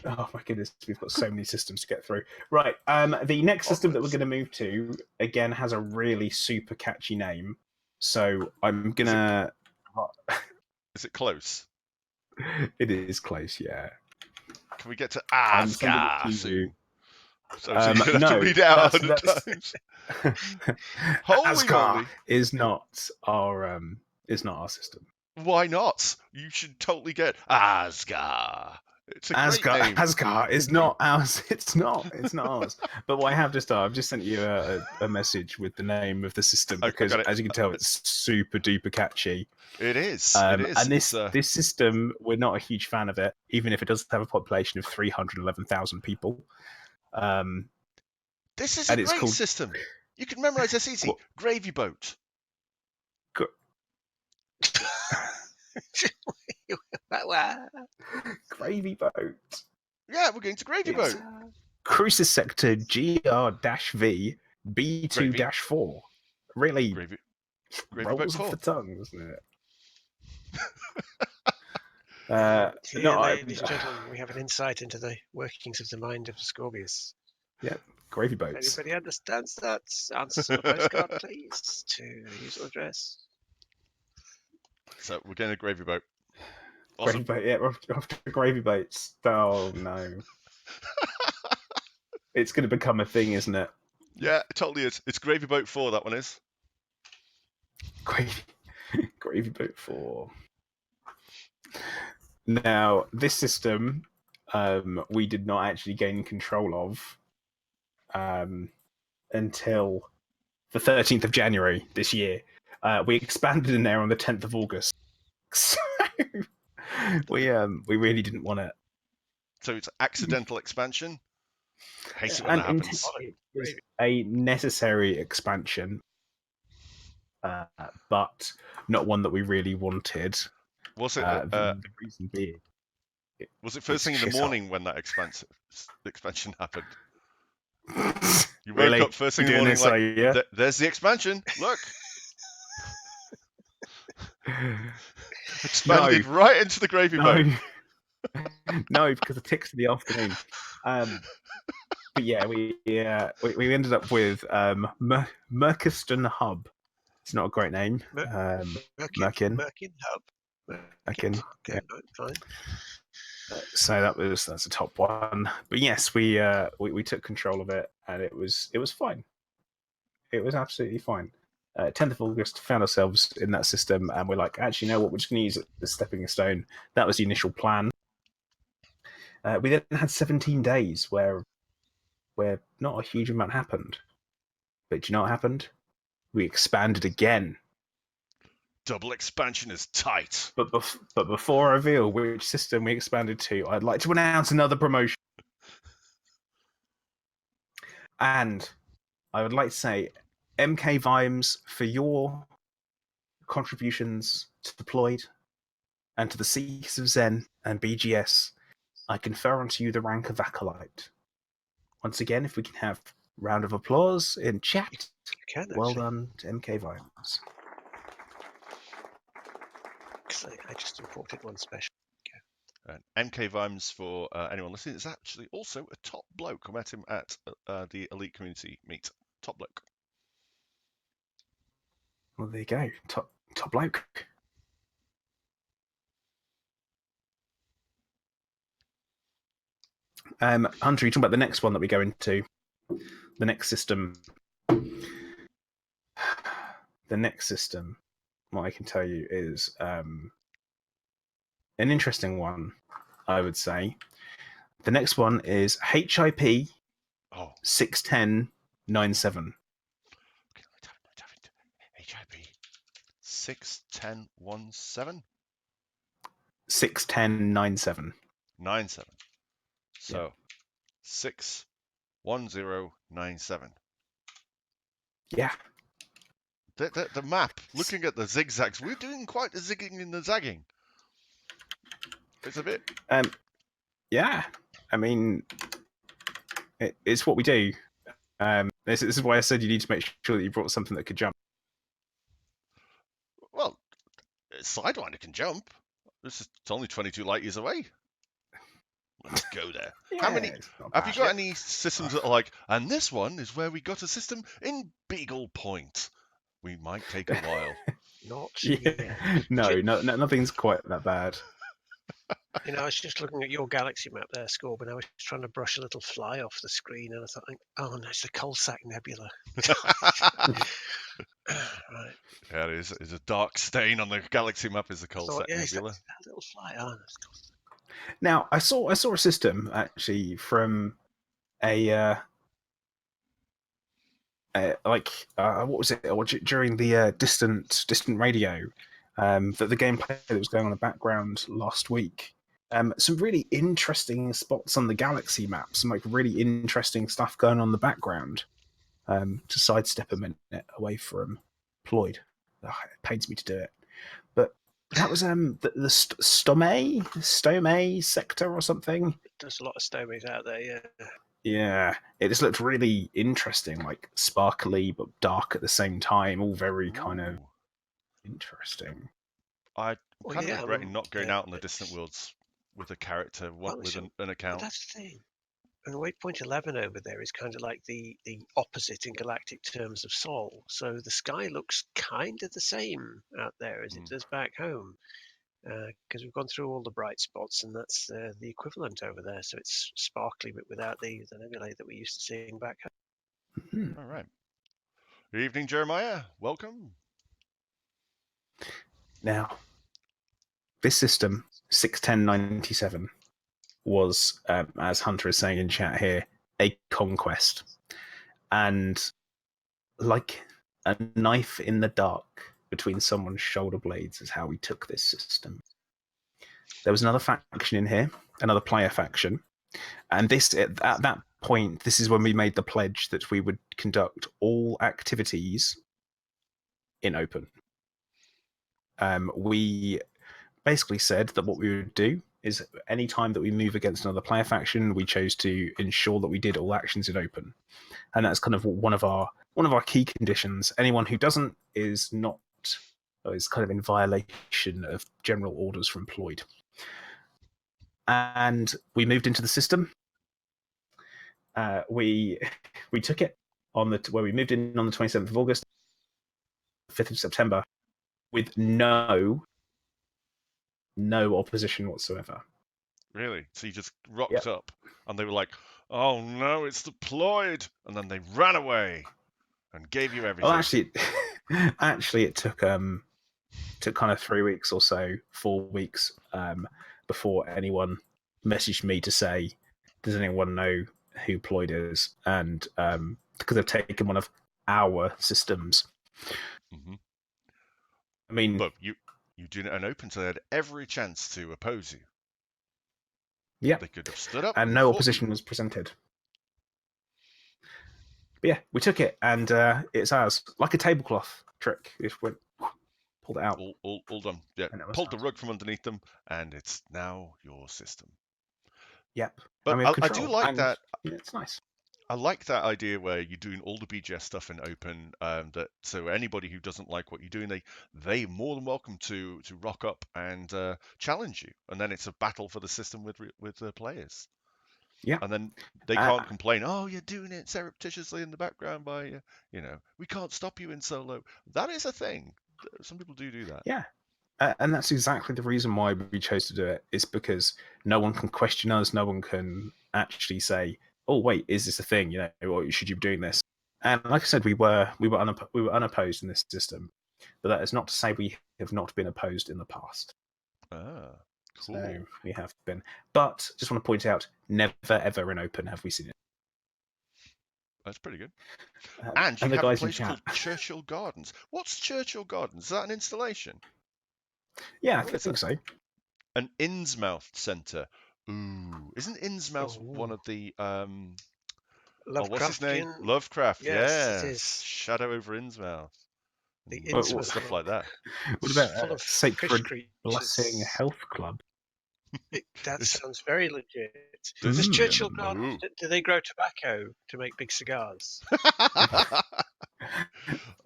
Oh my goodness, we've got so many systems to get through. Right, the next system that we're going to move to, again, has a really super catchy name. So I'm going to... Is it close? It is close, yeah. Can we get to Asgard soon? So you're going to have to read it out 100 times. Asgard is not our system. Why not? You should totally get Asgard. It's a great name. Asgard is not ours. It's not ours. But what I have just done, I've just sent you a message with the name of the system because, as you can tell, it's super duper catchy. It is. And this system, we're not a huge fan of it, even if it does have a population of 311,000 people. This is a great system. You can memorize this easy. Gravy boat. Gravy boat. Yeah, we're going to gravy boat. Cruises sector GR-V B2-4. Really gravy rolls off the tongue, doesn't it? Ladies and gentlemen, we have an insight into the workings of the mind of Scorpius. Yeah, gravy boats. If anybody understands that, answer on the postcard, please, to the usual address. So we're going to gravy boat. Awesome. Gravy boat, yeah, we're off to gravy boats. Oh no. It's going to become a thing, isn't it? Yeah, it totally is. It's Gravy Boat 4, that one is. Gravy Boat 4. Now, this system, we did not actually gain control of until the 13th of January this year. We expanded in there on the 10th of August. So we really didn't want it. So it's accidental expansion. Hate it when that happens. It was a necessary expansion, but not one that we really wanted. Was it? The reason being, was it first thing in the morning when that expansion happened? You woke up first thing in the morning like, there's the expansion. Look. Expanded right into the gravy boat. No, because it ticks in the afternoon. But yeah, we ended up with Merkiston Hub. It's not a great name. Merkin Hub. Merkin. Okay, fine. So that's a top one. But yes, we took control of it, and it was fine. It was absolutely fine. 10th of August, found ourselves in that system, and we're like, actually, you know what? We're just going to use it as a stepping stone. That was the initial plan. We then had 17 days where not a huge amount happened. But do you know what happened? we expanded again. Double expansion is tight. But before I reveal which system we expanded to, I'd like to announce another promotion. And I would like to say, MK Vimes, for your contributions to the Ployed and to the Seekers of Zen and BGS, I confer unto you the rank of Acolyte. Once again, if we can have a round of applause in chat. Well done to MK Vimes. I just imported one special. MK Vimes, for anyone listening, is actually also a top bloke. I met him at the Elite Community Meet. Top bloke. Well, there you go. Top bloke. Hunter, you're talking about the next one that we go into. The next system. The next system, what I can tell you is an interesting one, I would say. The next one is HIP 61097. HIP 61017? 61097. 97. So, 61097. Yeah. The map, looking at the zigzags, we're doing quite a zigging and the zagging. It's a bit. Yeah. I mean, it's what we do. This is why I said you need to make sure that you brought something that could jump. Well, Sidewinder can jump. It's only 22 light years away. Let's go there. Yeah, How many? Have you got any systems that are like, and this one is where we got a system in Beagle Point? We might take a while. Not No, nothing's quite that bad. You know, I was just looking at your galaxy map there, Scorb, and I was trying to brush a little fly off the screen, and I thought, oh no, it's the Coalsack Nebula. Right. Yeah, it's a dark stain on the galaxy map. Is the Coalsack Yeah, Nebula? that little fly. Oh, that's cool. Now, I saw a system actually from a what was it? During the distant radio, that the gameplay that was going on in the background last week. Some really interesting spots on the galaxy map. Some like really interesting stuff going on in the background. To sidestep a minute away from Ployed. Oh, it pains me to do it, but that was the Stome sector or something. There's a lot of stomies out there, yeah. Yeah, it just looked really interesting, like sparkly but dark at the same time, all very kind of interesting. I'm kind of regretting not going out in the distant worlds with a character, with an account. That's the thing. And Waypoint 11 over there is kind of like the opposite in galactic terms of Sol. So the sky looks kind of the same out there as it does back home. Because we've gone through all the bright spots, and that's the equivalent over there. So it's sparkly, but without the nebulae that we're used to seeing back home. Mm-hmm. All right. Good evening, Jeremiah. Welcome. Now, this system, 61097, was, as Hunter is saying in chat here, a conquest. And like a knife in the dark between someone's shoulder blades is how we took this system. There was another faction in here, another player faction, and this at that point, this is when we made the pledge that we would conduct all activities in open. We basically said that what we would do is any time that we move against another player faction, we chose to ensure that we did all actions in open, and that's kind of one of our key conditions. Anyone who doesn't is kind of in violation of general orders from Ployed. And we moved into the system. We took it where we moved in on the 27th of August, 5th of September, with no opposition whatsoever. Really? So you just rocked up, and they were like, "Oh no, it's the Ployed," and then they ran away and gave you everything. Well, actually, it took kind of 3 weeks or so, 4 weeks, before anyone messaged me to say, "Does anyone know who Ployed is?" And because they've taken one of our systems, Mm-hmm. I mean, But you did it an open, so they had every chance to oppose you. yeah, They could have stood up and and no fought opposition was presented. But yeah, we took it, and it's ours, like a tablecloth trick. It went, pulled it out. all done. Yeah, And it was pulled the ours. rug from underneath them, and it's now your system. Yep. But and we have I control. do like and, that. Yeah, it's nice. I like that idea where you're doing all the BGS stuff in open. That so anybody who doesn't like what you're doing, they more than welcome to rock up and challenge you, and then it's a battle for the system with the players. Yeah. And then they can't complain. Oh, you're doing it surreptitiously in the background by we can't stop you in solo. That is a thing. Some people do that. Yeah. And that's exactly the reason why we chose to do it, is because no one can question us. No one can actually say, "Oh, wait, is this a thing? Or should you be doing this?" And like I said, we were unopposed in this system, but that is not to say we have not been opposed in the past. Ah, cool. So we have been, but just want to point out, never ever in open have we seen it. That's pretty good. And you the have a guys in place chat. called Churchill Gardens. What's Churchill Gardens? Is that an installation? Yeah, I What is think that? so. An Innsmouth Centre. Ooh, isn't Innsmouth one of the what's his name? Lovecraftian. Lovecraft. Yes, it is. Shadow over Innsmouth. The Innsmouth Stuff like that. What full about of fish Sacred creatures. Blessing Health Club? That sounds very legit. This- Does Churchill Ooh. Gardens, do they grow tobacco to make big cigars?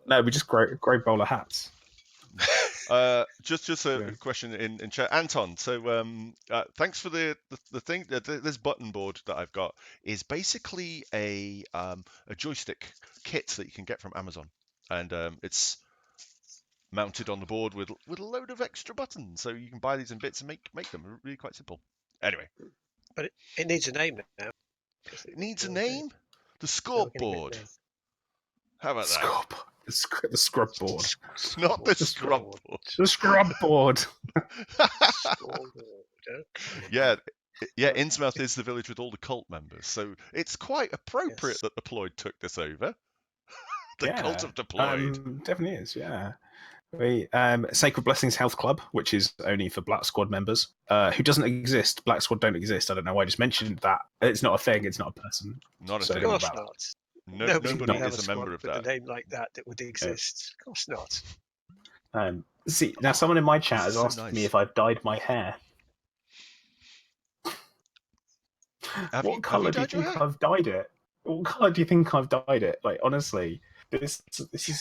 No, we just grow bowler hats. Just a question in chat, Anton. So thanks for the thing. This button board that I've got is basically a joystick kit that you can get from Amazon, and it's mounted on the board with a load of extra buttons, so you can buy these in bits and make them. Really quite simple. Anyway, But it needs a name now. it needs a name. The So we're gonna get scoreboard. there. How about that? Scrub. The scrub board. Not the The scrub scoreboard. board. The scrub board. Scoreboard, okay. Yeah, Innsmouth is the village with all the cult members, so it's quite appropriate that the Ployed took this over. The cult of the Ployed. Definitely is, yeah. Sacred Blessings Health Club, which is only for Black Squad members, who doesn't exist. Black Squad don't exist. I don't know why I just mentioned that. It's not a thing. It's not a person. Not a So thing. Of course about not. Nobody would have is a member of with that. a name like that would exist. Of course not. See, now someone in my chat has So asked nice. me if I've dyed my hair. What colour do you think I've dyed it? What colour do you think I've dyed it? Like, honestly, this is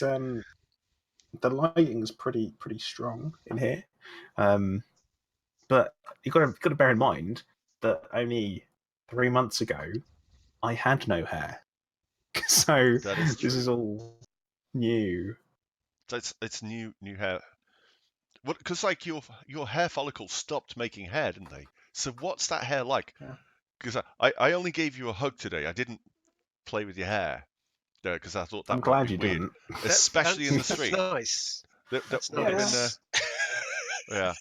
the lighting's pretty strong in here, but you got to bear in mind that only 3 months ago I had no hair, so this is all new. So it's new hair. What? Because like your hair follicles stopped making hair, didn't they? So what's that hair like? Because I only gave you a hug today. I didn't play with your hair because I thought that I'm might glad be you weird, didn't. especially in the street. That's nice. That would Nice. have been yeah.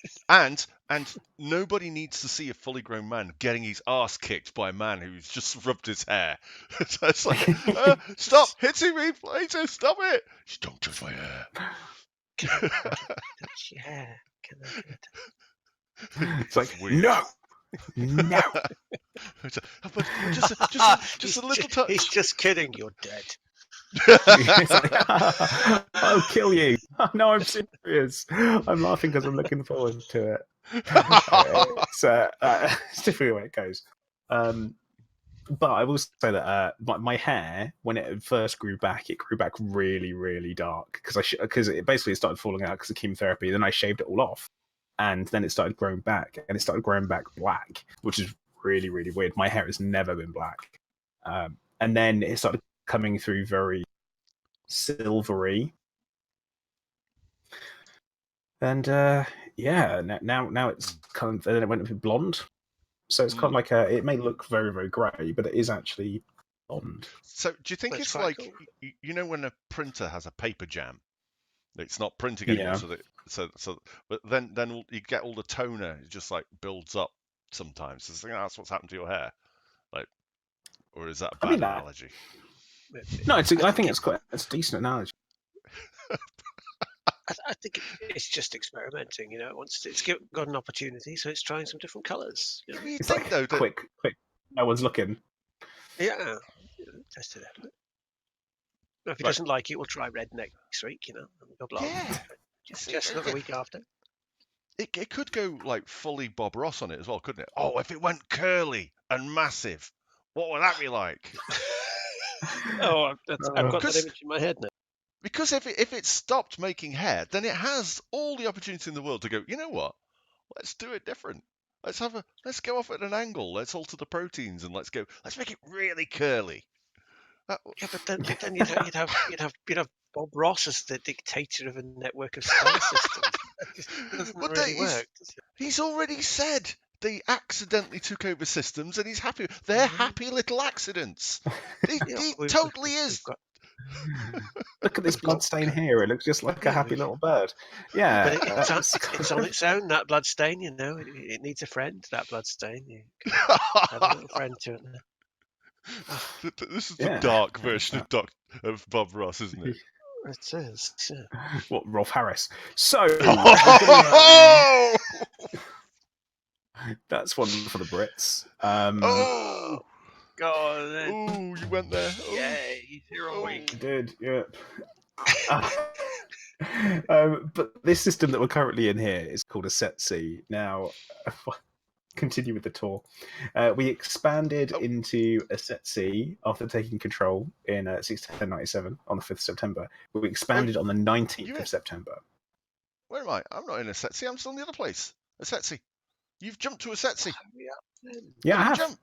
And nobody needs to see a fully grown man getting his ass kicked by a man who's just rubbed his hair. So it's like, stop hitting me, Plato, stop it! Just don't touch my hair. Touch your hair. Can I get it? It's like, weird. no. But just a little touch. He's just kidding. You're dead. It's like, I'll kill you. No, I'm serious. I'm laughing because I'm looking forward to it. It's typically the way it goes. But I will say that my hair, when it first grew back, it grew back really, really dark because it basically started falling out because of chemotherapy. Then I shaved it all off, and then it started growing back, and it started growing back black, which is really, really weird. My hair has never been black, and then it started coming through very silvery, and now it's kind of, then it went a bit blonde. So it's kind of like it may look very, very grey, but it is actually blonde. So do you think That's it's quite like cool. when a printer has a paper jam, it's not printing anymore, but then you get all the toner, it just like builds up sometimes. So I think that's what's happened to your hair, like, or is that a bad analogy? No, I think it's a decent analogy. I think it's just experimenting. You know, it's got an opportunity, so it's trying some different colours. You know? You It's think like though that quick. No one's looking. Yeah, test it out. If he Right. doesn't like it, we'll try red next week. You know, Yeah. just another week after. It could go like fully Bob Ross on it as well, couldn't it? Oh, if it went curly and massive, what would that be like? Oh, I've got that Because image in my head now. because if it stopped making hair, then it has all the opportunity in the world to go, you know what? Let's do it different. Let's go off at an angle. Let's alter the proteins and let's make it really curly. Yeah, but then you'd have Bob Ross as the dictator of a network of star systems. That just doesn't But really work, does it? he's already said they accidentally took over systems and he's happy. They're happy little accidents. He totally is. Look at this blood stain here. It looks just like a happy little bird. Yeah. But it's on its own, that blood stain, you know. It needs a friend, that blood stain. You can have a little friend to it now. This is the dark version of Bob Ross, isn't it? It is. Yeah. What, Rolf Harris? So that's one for the Brits. Oh God! Oh, you went there. Oh. Yay! Heroic. You did, yeah. But this system that we're currently in here is called a SETC. Now, continue with the tour. We expanded into a SETC after taking control in 1697 on the 5th of September. We expanded on the 19th of September. Where am I? I'm not in a SETC. I'm still in the other place. A SETC. You've jumped to a SETC. Yeah, I have. Jump.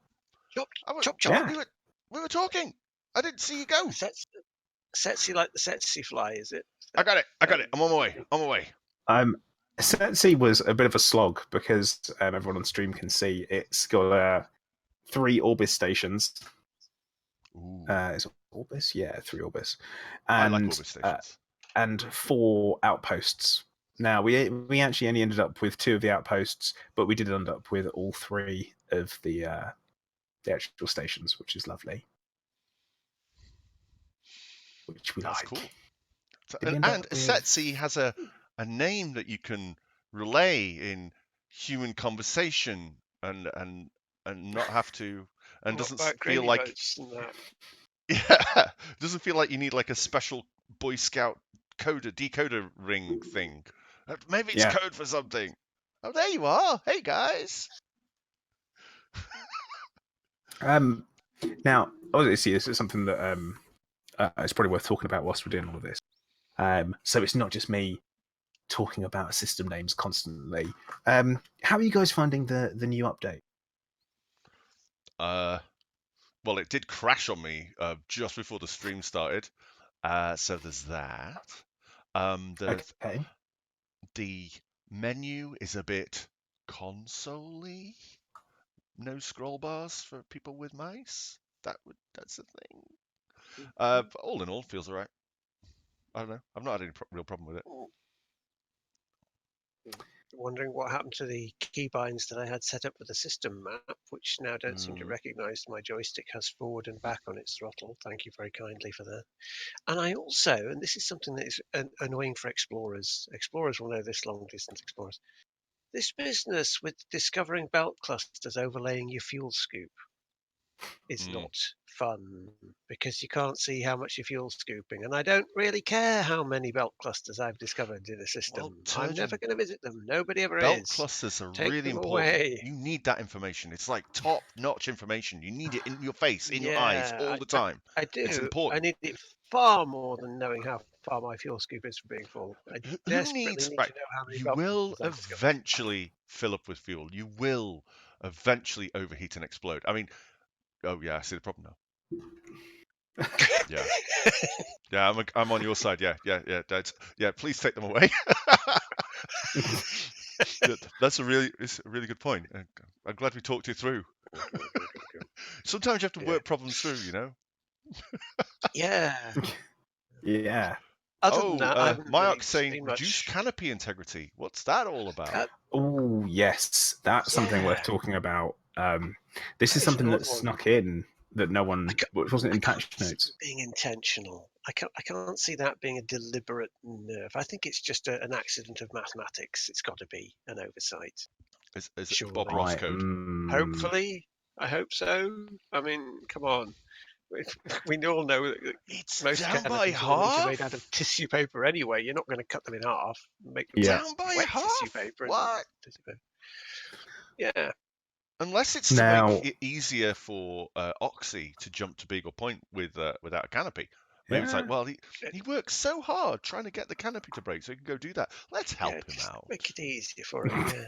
Chop. Yeah. We were talking. I didn't see you go. SETC like the SETC fly, is it? I got it. I'm on my way. SETC was a bit of a slog because everyone on stream can see it's got 3 Orbis stations. Is it Orbis? Yeah, 3 Orbis. And, I like Orbis stations. And 4 outposts. Now, we actually only ended up with 2 of the outposts, but we did end up with all 3 of the actual stations, which is lovely. Which we That's like. cool. And a SETC has a name that you can relay in human conversation and not have to, and doesn't feel like doesn't feel like you need like a special Boy Scout decoder ring thing. Maybe it's code for something. Oh, there you are. Hey guys. Now, obviously, this is something that it's probably worth talking about whilst we're doing all of this. So it's not just me talking about system names constantly. How are you guys finding the new update? Well, it did crash on me just before the stream started. So there's that. Okay. The menu is a bit console-y. No scroll bars for people with mice. That's the thing. But all in all, feels alright. I don't know. I've not had any real problem with it. Wondering what happened to the keybinds that I had set up with the system map, which now don't seem to recognise my joystick has forward and back on its throttle. Thank you very kindly for that. And I also, and this is something that is annoying for explorers. Explorers will know this, long distance explorers. This business with discovering belt clusters overlaying your fuel scoop is not fun because you can't see how much you're fuel scooping, and I don't really care how many belt clusters I've discovered in a system. I'm never going to visit them. Nobody ever belt is. Belt clusters are Take really them important. Away. You need that information. It's like top-notch information. You need it in your face, in your eyes, all the time. I do. It's important. I need it far more than knowing how far my fuel scoop is from being full. I desperately need to know how many You belt will clusters I've eventually fill up with fuel. You will eventually overheat and explode. I mean, oh yeah, I see the problem now. Yeah, I'm on your side. Yeah, Dad. Yeah, please take them away. That's a really good point. I'm glad we talked you through. Sometimes you have to work problems through, you know. Yeah. Other than that, Myok saying reduce canopy integrity. What's that all about? Oh yes, that's something worth talking about. This is something that snuck in that no one, it wasn't in patch notes. Being intentional. I can't see that being a deliberate nerve. I think it's just an accident of mathematics. It's got to be an oversight. Is it Surely. Bob Ross code? Hopefully, I hope so. I mean, come on. We all know that It's most down by canopies are half. made out of tissue paper anyway. You're not going to cut them in half. Make them Yeah. Down by wet half. tissue paper. What? Tissue paper. Yeah. Unless it's to Now- make it easier for Oxy to jump to Beagle Point without a canopy. Maybe it's like, Yeah. well, he works so hard trying to get the canopy to break, so he can go do that. Let's help him just out. Make it easier for him. Yeah.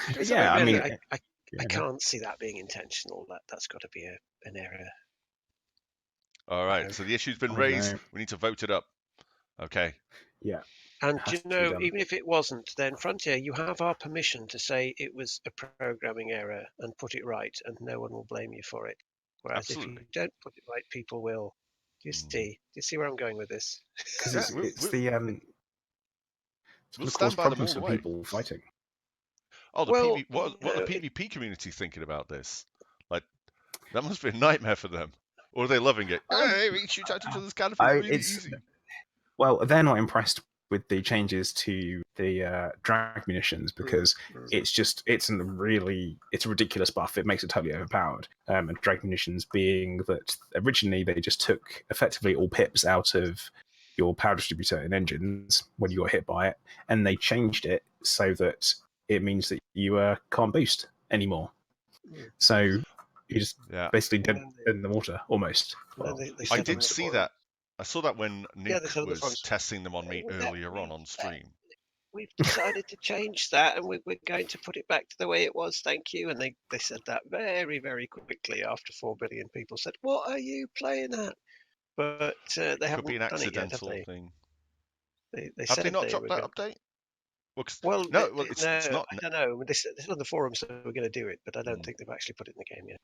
Because, Yeah, I really, mean, I yeah. can't see that being intentional. That's got to be an error. All right, No. so the issue's been Oh, raised. no. We need to vote it up. Okay. Yeah. And Has you to be know, done. even if it wasn't, then Frontier, you have our permission to say it was a programming error and put it right, and no one will blame you for it. Whereas if Absolutely. you don't put it right, people will. Do you Mm. see? Do you see where I'm going with this? Because Yeah, it's we'll it's the it's we'll going to stand cause by them problems all for the way. people fighting. Oh, Well, what are the PvP community thinking about this? Like, that must be a nightmare for them. Or are they loving it? Hey, we can shoot out each other's canopies really easy. Well, they're not impressed with the changes to the drag munitions because it's a ridiculous buff. It makes it totally overpowered. And drag munitions being that originally they just took effectively all pips out of your power distributor in engines when you got hit by it, and they changed it so that it means that you can't boost anymore. So you just basically dead in the water almost. Well, I did see that. I saw that when Nuke they said was testing them on me earlier on stream. We've decided to change that, and we're going to put it back to the way it was. Thank you. And they said that very, very quickly after 4 billion people said, "What are you playing at?" But they haven't Could be an done it yet, have accidental they? thing. They Have said they not they dropped were that going. update? Well, It's not. I don't know. They said on the forums they were going to do it, but I don't think they've actually put it in the game yet.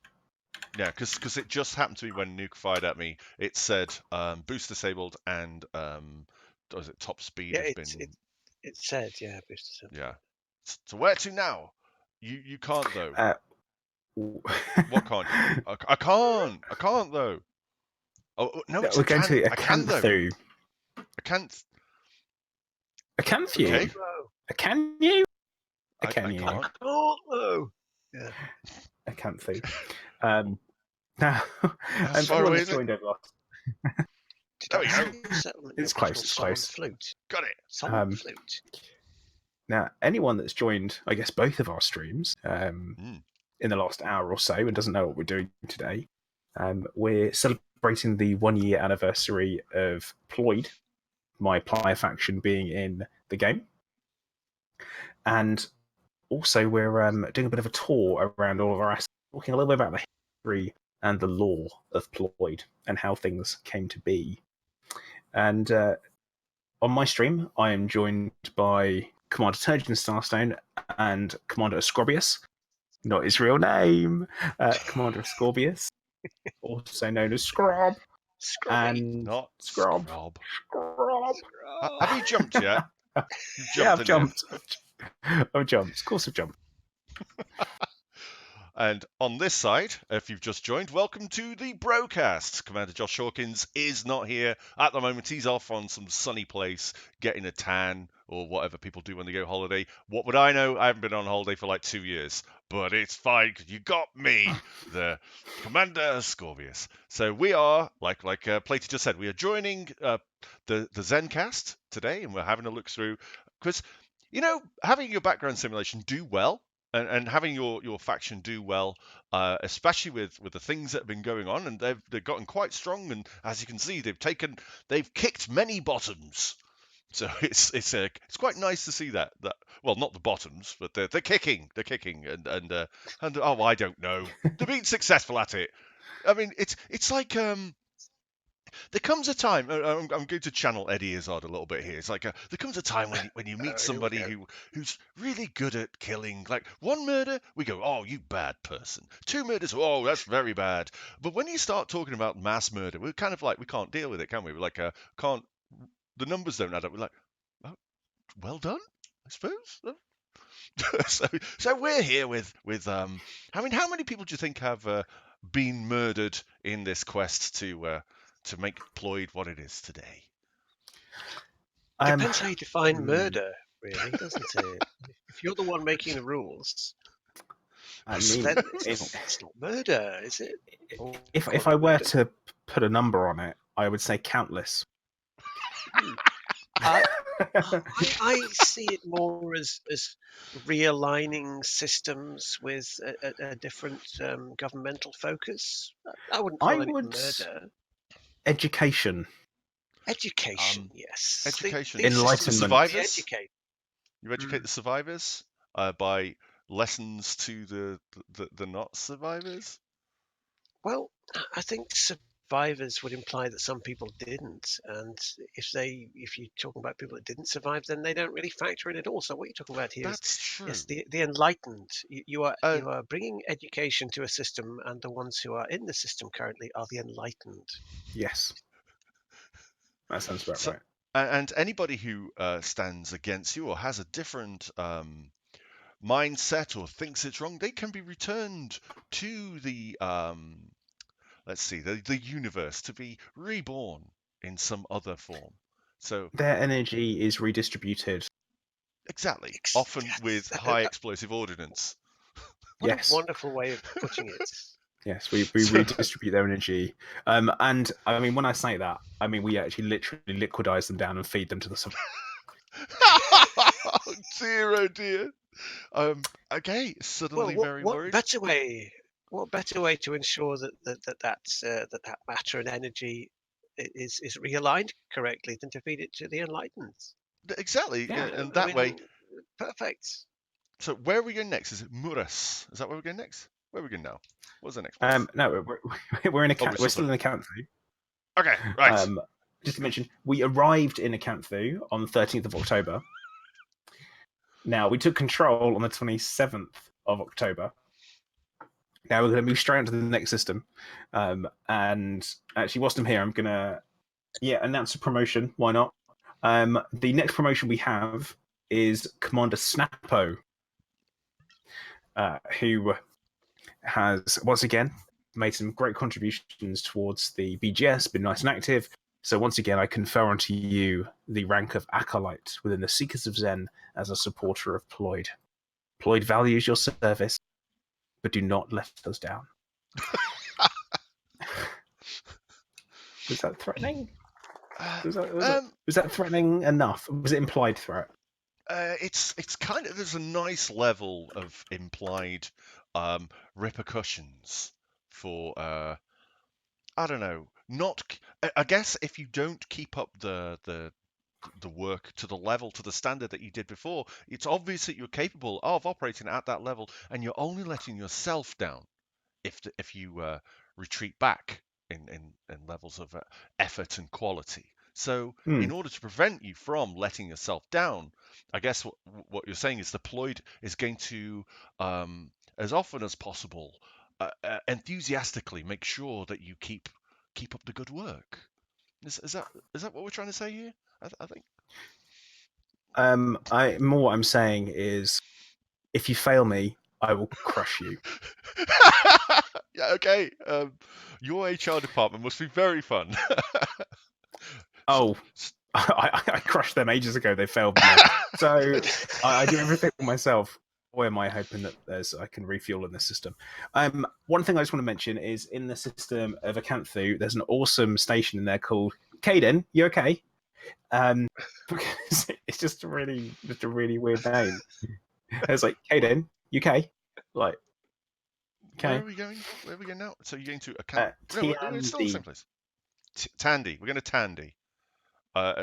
Yeah, because it just happened to me when Nuke fired at me. It said boost disabled and was it top speed Yeah, has been. it said boost disabled. Yeah. So where to now? You can't though. What can't you? I can't though. Oh no, it's we're going to I can though. I can't. I can you. Okay. Can you? I can't. Oh no. Yeah. I can't see. Now, How far away is it? Joined over last. There we go. It's close. It's close. Flute. Got it. Song flute. Now, anyone that's joined, I guess, both of our streams in the last hour or so and doesn't know what we're doing today, we're celebrating the 1 year anniversary of Ployed, my player faction being in the game. And also, we're doing a bit of a tour around all of our assets, talking a little bit about the history and the lore of Ployed and how things came to be. And on my stream, I am joined by Commander Turgeon Starstone and Commander Ascorbius, not his real name, Commander Ascorbius, also known as Scrob. And not Scrob. Scrob. Have you jumped yet? Yeah, I've jumped. I've jumped. Of course I've jumped. And on this side, if you've just joined, welcome to the Brocast. Commander Josh Hawkins is not here at the moment. He's off on some sunny place, getting a tan, or whatever people do when they go holiday. What would I know? I haven't been on holiday for like 2 years. But it's fine, because you got me, the Commander Scorbius. So we are, like Platy just said, we are joining the Zencast today, and we're having a look through. Because, having your background simulation do well, and having your faction do well, especially with the things that have been going on, and they've gotten quite strong, and as you can see, they've kicked many bottoms. So it's quite nice to see that well, not the bottoms, but they're kicking, and oh, I don't know, they're being successful at it. I mean, it's like there comes a time. I'm going to channel Eddie Izzard a little bit here. It's like there comes a time when you meet somebody who's really good at killing. Like 1 murder, we go, oh, you bad person. 2 murders, oh, that's very bad. But when you start talking about mass murder, we're kind of like, we can't deal with it, can we? We're like, the numbers don't add up. We're like, oh, well done, I suppose. So we're here with I mean, how many people do you think have been murdered in this quest to to make Ployed what it is today? Depends how you define murder, really, doesn't it? If you're the one making the rules, I mean, then it's not murder, is it? if I were to put a number on it, I would say countless. I see it more as realigning systems with a different governmental focus. I wouldn't call it murder. Education. Education, yes. Education. Enlightenment. Survivors. Educate. You educate the survivors by lessons to the not survivors. Well, I think survivors would imply that some people didn't, and if you're talking about people that didn't survive, then they don't really factor in at all. So what you're talking about here is the enlightened. You are bringing education to a system, and the ones who are in the system currently are the enlightened. Yes, that sounds about right. And anybody who stands against you or has a different mindset or thinks it's wrong, they can be returned to the the universe to be reborn in some other form. So their energy is redistributed. Exactly. Often with high explosive ordnance. What a wonderful way of putting it. Yes, we redistribute their energy. And I mean, when I say that, I mean we actually literally liquidize them down and feed them to the sun. Oh dear, oh dear. Okay, suddenly very worried. What better way to ensure that matter and energy is realigned correctly than to feed it to the enlightened? Exactly, and that way. Perfect. So where are we going next? Is it Muras? Is that where we're going next? Where are we going now? What's the next place? No, we're in we're still in Acanthu. Okay, right. Just to mention, we arrived in Acanthu on the 13th of October. Now, we took control on the 27th of October. Now, we're going to move straight into the next system. And actually, whilst I'm here, I'm going to announce a promotion. Why not? The next promotion we have is Commander Snappo, who has, once again, made some great contributions towards the BGS, been nice and active. So once again, I confer onto you the rank of Acolyte within the Seekers of Zen as a supporter of Ployed. Ployed values your service, but do not let us down. Was that threatening? Was that threatening enough? Was it implied threat? It's kind of, there's a nice level of implied repercussions for I don't know. I guess if you don't keep up the work to the level, to the standard that you did before, it's obvious that you're capable of operating at that level, and you're only letting yourself down if you retreat back in levels of effort and quality. So in order to prevent you from letting yourself down, I guess what you're saying is the Ployed is going to, as often as possible, enthusiastically make sure that you keep up the good work. Is that what we're trying to say here? I think. What I'm saying is, if you fail me, I will crush you. Yeah. Okay. Your HR department must be very fun. Oh, I crushed them ages ago. They failed me. So I do everything myself. Boy, am I hoping that I can refuel in the system. One thing I just want to mention is in the system of Acanthu, there's an awesome station in there called Caden. You okay? Because it's just a really weird name. It's like Caden, you okay? Like, okay. Where are we going? Where are we going now? So you're going to Acanthu? No, we're still in the same place. Tandy. We're going to Tandy.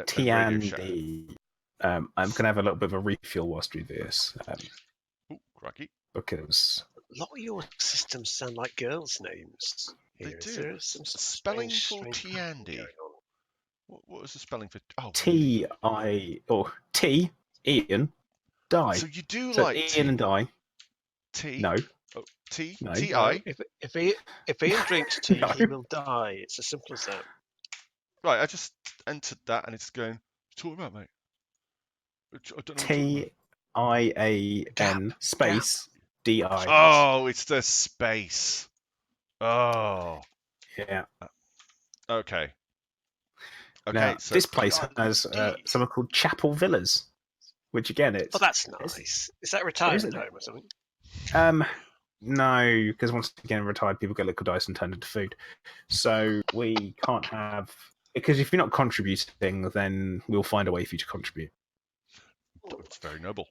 Tandy. I'm going to have a little bit of a refuel whilst we do this. Ooh, cracky. Because a lot of your systems sound like girls' names. They do. Is there some spelling for Tandy? What was the spelling for? Oh, T Ian die. So you do so like Ian tea. and die. Tea. No. Oh, tea. No. T-I. If Ian drinks tea, he will die. It's as simple as that. Right. I just entered that, and it's going. What are you talking about, mate? I don't know. TIAN space DI. Oh, it's the space. Oh. Yeah. Okay. Okay, Now, so this place God, has gee. something called Chapel Villas, which again, it's. Oh, that's nice. Is that a retirement home or something? No, because once again, retired people get liquidized and turned into food. So we can't have, because if you're not contributing, then we'll find a way for you to contribute. it's very noble.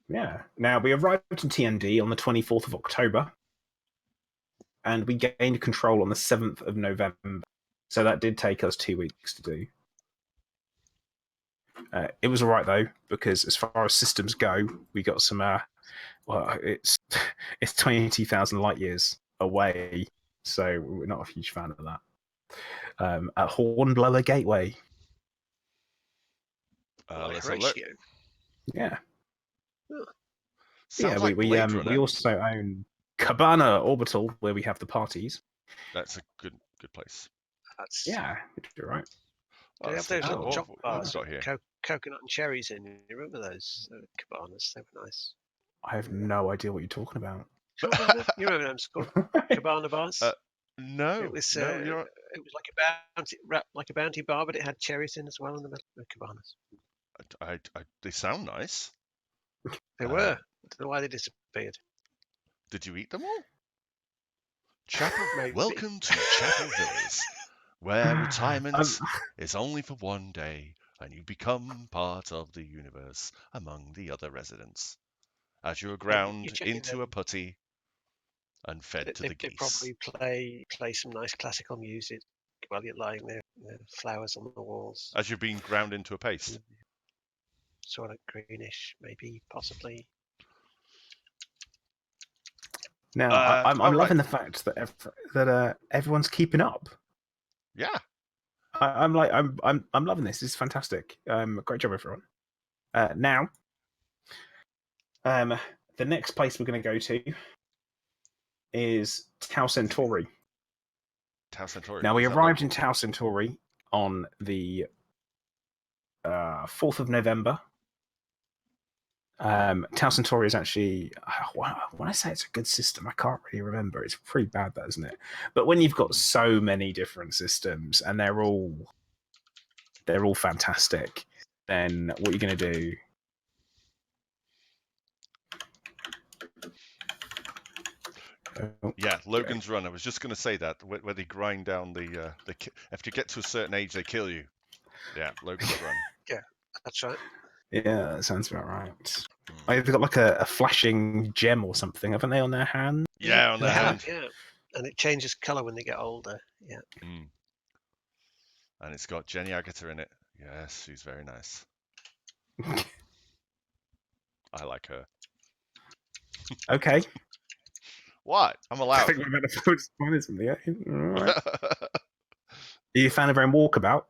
Yeah. Now, we arrived in TND on the 24th of October, and we gained control on the 7th of November. So that did take us 2 weeks to do. It was all right, though, because as far as systems go, we got some, well, it's 22,000 light years away, so we're not a huge fan of that. At Hornblower Gateway. Let's ratio. look. Yeah. Sounds Yeah, like we Blade Runner. also own Cabana Orbital, where we have the parties. That's a good place. That's Yeah, you're right. They have those little what chocolate have we bars, got here? coconut and cherries in. You remember those cabanas? They were nice. I have no idea what you're talking about. You remember them called cabana bars? No, It was no, you're. it was like a bounty wrapped like a bounty bar, but it had cherries in as well in the middle. The cabanas. They sound nice. They were. I don't know why they disappeared. Did you eat them all? Chapel. Maybe. Welcome to Chapel Villas, where retirement is only for one day, and you become part of the universe among the other residents, as you're ground into a putty and fed to the geese. They probably play some nice classical music while you're lying there, flowers on the walls. As you're being ground into a paste. Sort of greenish, maybe, possibly. Now, I'm loving the fact that everyone's keeping up. Yeah, I'm loving this. This is fantastic. Great job, everyone. Now, the next place we're going to go to is Tau Centauri. Tau Centauri. Now, we arrived in Tau Centauri on the 4th of November. Tau Centauri is actually, when I say it's a good system, I can't really remember. It's pretty bad, that, isn't it? But when you've got so many different systems and they're all fantastic, then what you're going to do? Yeah, Logan's Run. I was just going to say that where they grind down the after you get to a certain age, they kill you. Yeah, Logan's Run. Yeah, that's right. Yeah, that sounds about right. They've got like a flashing gem or something, haven't they, on their hand? Yeah, on their hand. Yeah, and it changes colour when they get older. Yeah. And it's got Jenny Agutter in it. Yes, she's very nice. I like her. Okay. What? I'm allowed. I think we're about to put spoilers in the air. Right. Are you a fan of Aaron Walkabout?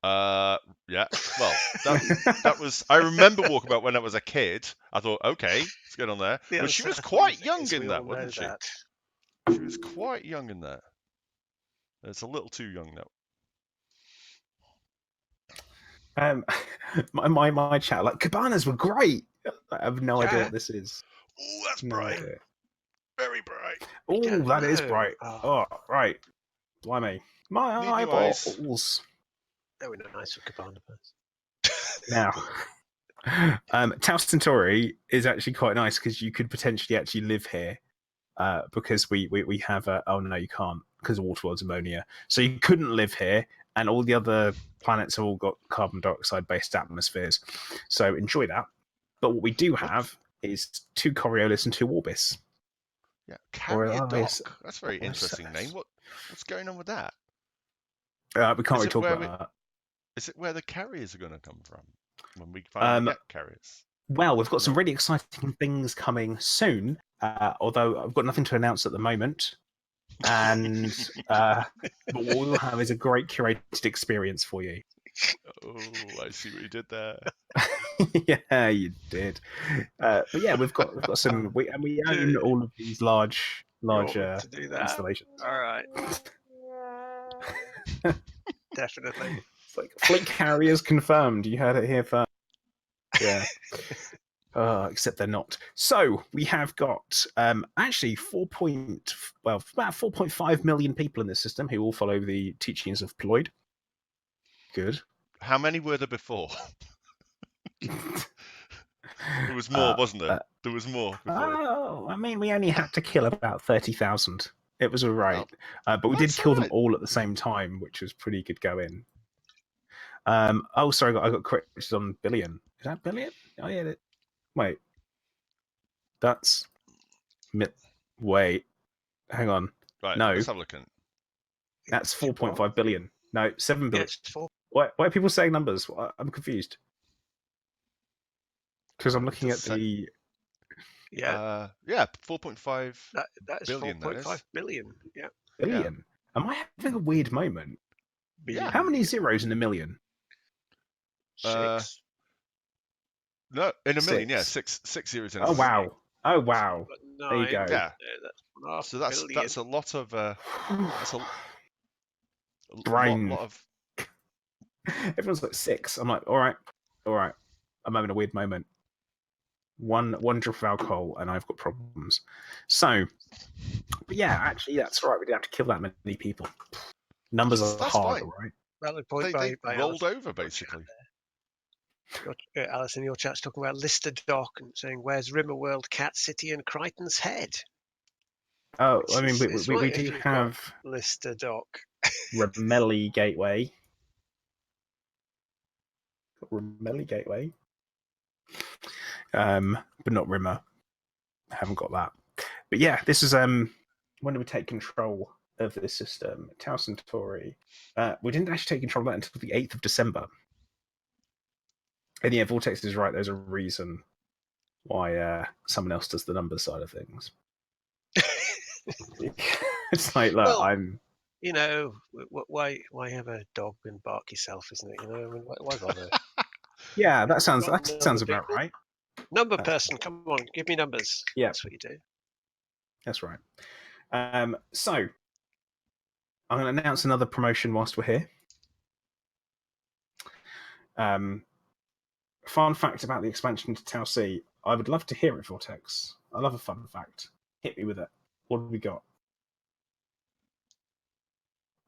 Yeah. Well, that was. I remember Walkabout when I was a kid. I thought, okay, let's get on there. But she was quite young in that, wasn't she? She was quite young in that. It's a little too young now. My chat, like, cabanas were great. I have no idea what this is. Oh, that's bright. Very bright. Oh, that is bright. Oh, right. Blimey. My eyeballs. They were nice for cabana birds. Now, Tau Centauri is actually quite nice because you could potentially actually live here because we have a... Oh, no, you can't because of Waterworld's ammonia. So you couldn't live here, and all the other planets have all got carbon dioxide-based atmospheres. So enjoy that. But what we do have is 2 Coriolis and 2 Orbis. Yeah, Carrier Dock. That's a very interesting name. What's going on with that? We can't really talk about that. Is it where the carriers are going to come from when we finally get carriers? Well, we've got some really exciting things coming soon, although I've got nothing to announce at the moment. And but what we'll have is a great curated experience for you. Oh, I see what you did there. Yeah, you did. But yeah, we've got some. We own all of these large installations. All right. Definitely. It's like fleet carriers confirmed. You heard it here first. Yeah. Except they're not. So we have got actually about 4.5 million people in this system who all follow the teachings of Ployed. Good. How many were there before? There was more, wasn't there? There was more before. Oh, I mean, we only had to kill about 30,000. It was all right. But we did that's kill them alright. all at the same time, which was pretty good going. Oh, sorry, I got correct. Which is on billion. Is that billion? Oh, yeah. Wait. That's... Wait. Hang on. Right, No. let's have a look at it. That's 4.5 billion. No, 7 Yeah, billion. it's 4. Why are people saying numbers? I'm confused. Because I'm looking at the... Yeah, 4.5 that is billion, that is. 4.5 billion. Yeah. billion. Am I having a weird moment? Yeah. How many zeros in a million? 6. No, in a million, yeah, 6. 6 zeros in a Oh, million. wow. Oh, wow. There you go. Yeah. That's So that's a lot of that's a Brain. lot of. Everyone's like 6. I'm like, all right. I'm having a weird moment. One drop of alcohol, and I've got problems. So, but yeah, actually, that's right. We didn't have to kill that many people. Numbers are That's hard, fine. right? Valid point They by rolled Alison. over basically. Alice in your chat's talking about Lister Dock and saying, "Where's Rimmerworld, Cat City, and Crichton's Head?" Oh, I mean, It's we right if do you've got have Lister Dock. Remelli Gateway. Remelli Gateway. But not Rimmer. I haven't got that. But yeah, this is when do we take control of this system? Tau Centauri. We didn't actually take control of that until the 8th of December. And yeah, Vortex is right. There's a reason why someone else does the number side of things. It's like, look, Well, I'm. You know, why have a dog and bark yourself, isn't it? You know, I mean, why bother? Yeah, that sounds Number about people. right. Number person, come on, give me numbers. Yeah. That's what you do. That's right. So I'm going to announce another promotion whilst we're here. Fun fact about the expansion to Tau C. I would love to hear it, Vortex. I love a fun fact. Hit me with it. What have we got?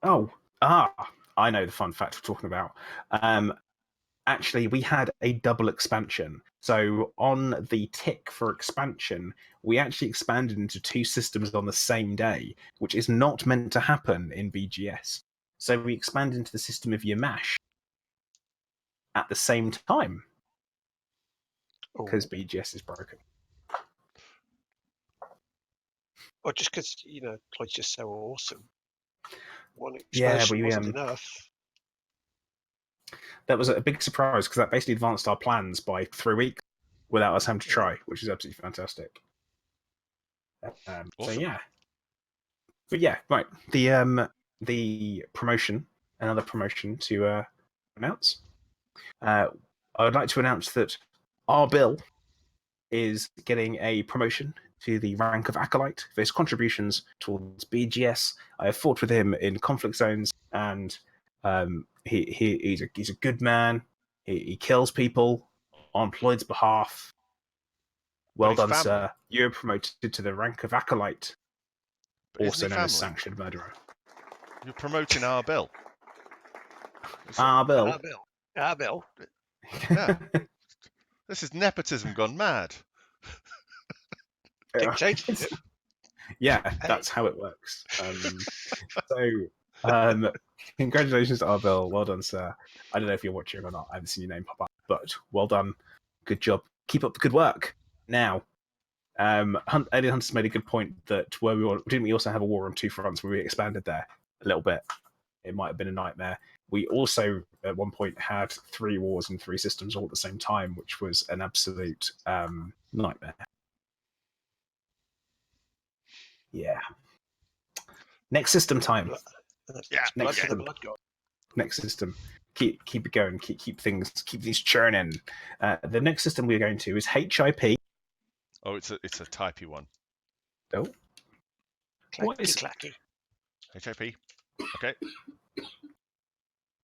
I know the fun fact we're talking about. Actually, we had a double expansion. So on the tick for expansion, we actually expanded into 2 systems on the same day, which is not meant to happen in BGS. So we expanded into the system of Yamash at the same time because BGS is broken. Or just because, you know, Ployd's just so awesome. One Yeah, expansion wasn't enough. That was a big surprise because that basically advanced our plans by 3 weeks without us having to try, which is absolutely fantastic. Awesome. So yeah, but yeah, right. The promotion, another promotion to announce. I would like to announce that our Bill is getting a promotion to the rank of Acolyte for his contributions towards BGS. I have fought with him in conflict zones, and he's a good man. He kills people on Ployd's behalf. Well done, sir. You're promoted to the rank of Acolyte, also known as Sanctioned Murderer. You're promoting our Bill. Our Bill. Our Bill. Yeah. This is nepotism gone mad. Dictatorship. Yeah, that's how it works. Congratulations to our Bill. Well done, sir. I don't know if you're watching or not. I haven't seen your name pop up, but well done. Good job. Keep up the good work. Now, Alien Hunter's made a good point that didn't we also have a war on 2 fronts where we expanded there a little bit? It might have been a nightmare. We also, at one point, had 3 wars and 3 systems all at the same time, which was an absolute nightmare. Yeah. Next system time. Yeah. Next system. Keep it going. Keep things churning. The next system we're going to is HIP. Oh, it's a typey one. Oh. What is clacky? HIP. Okay.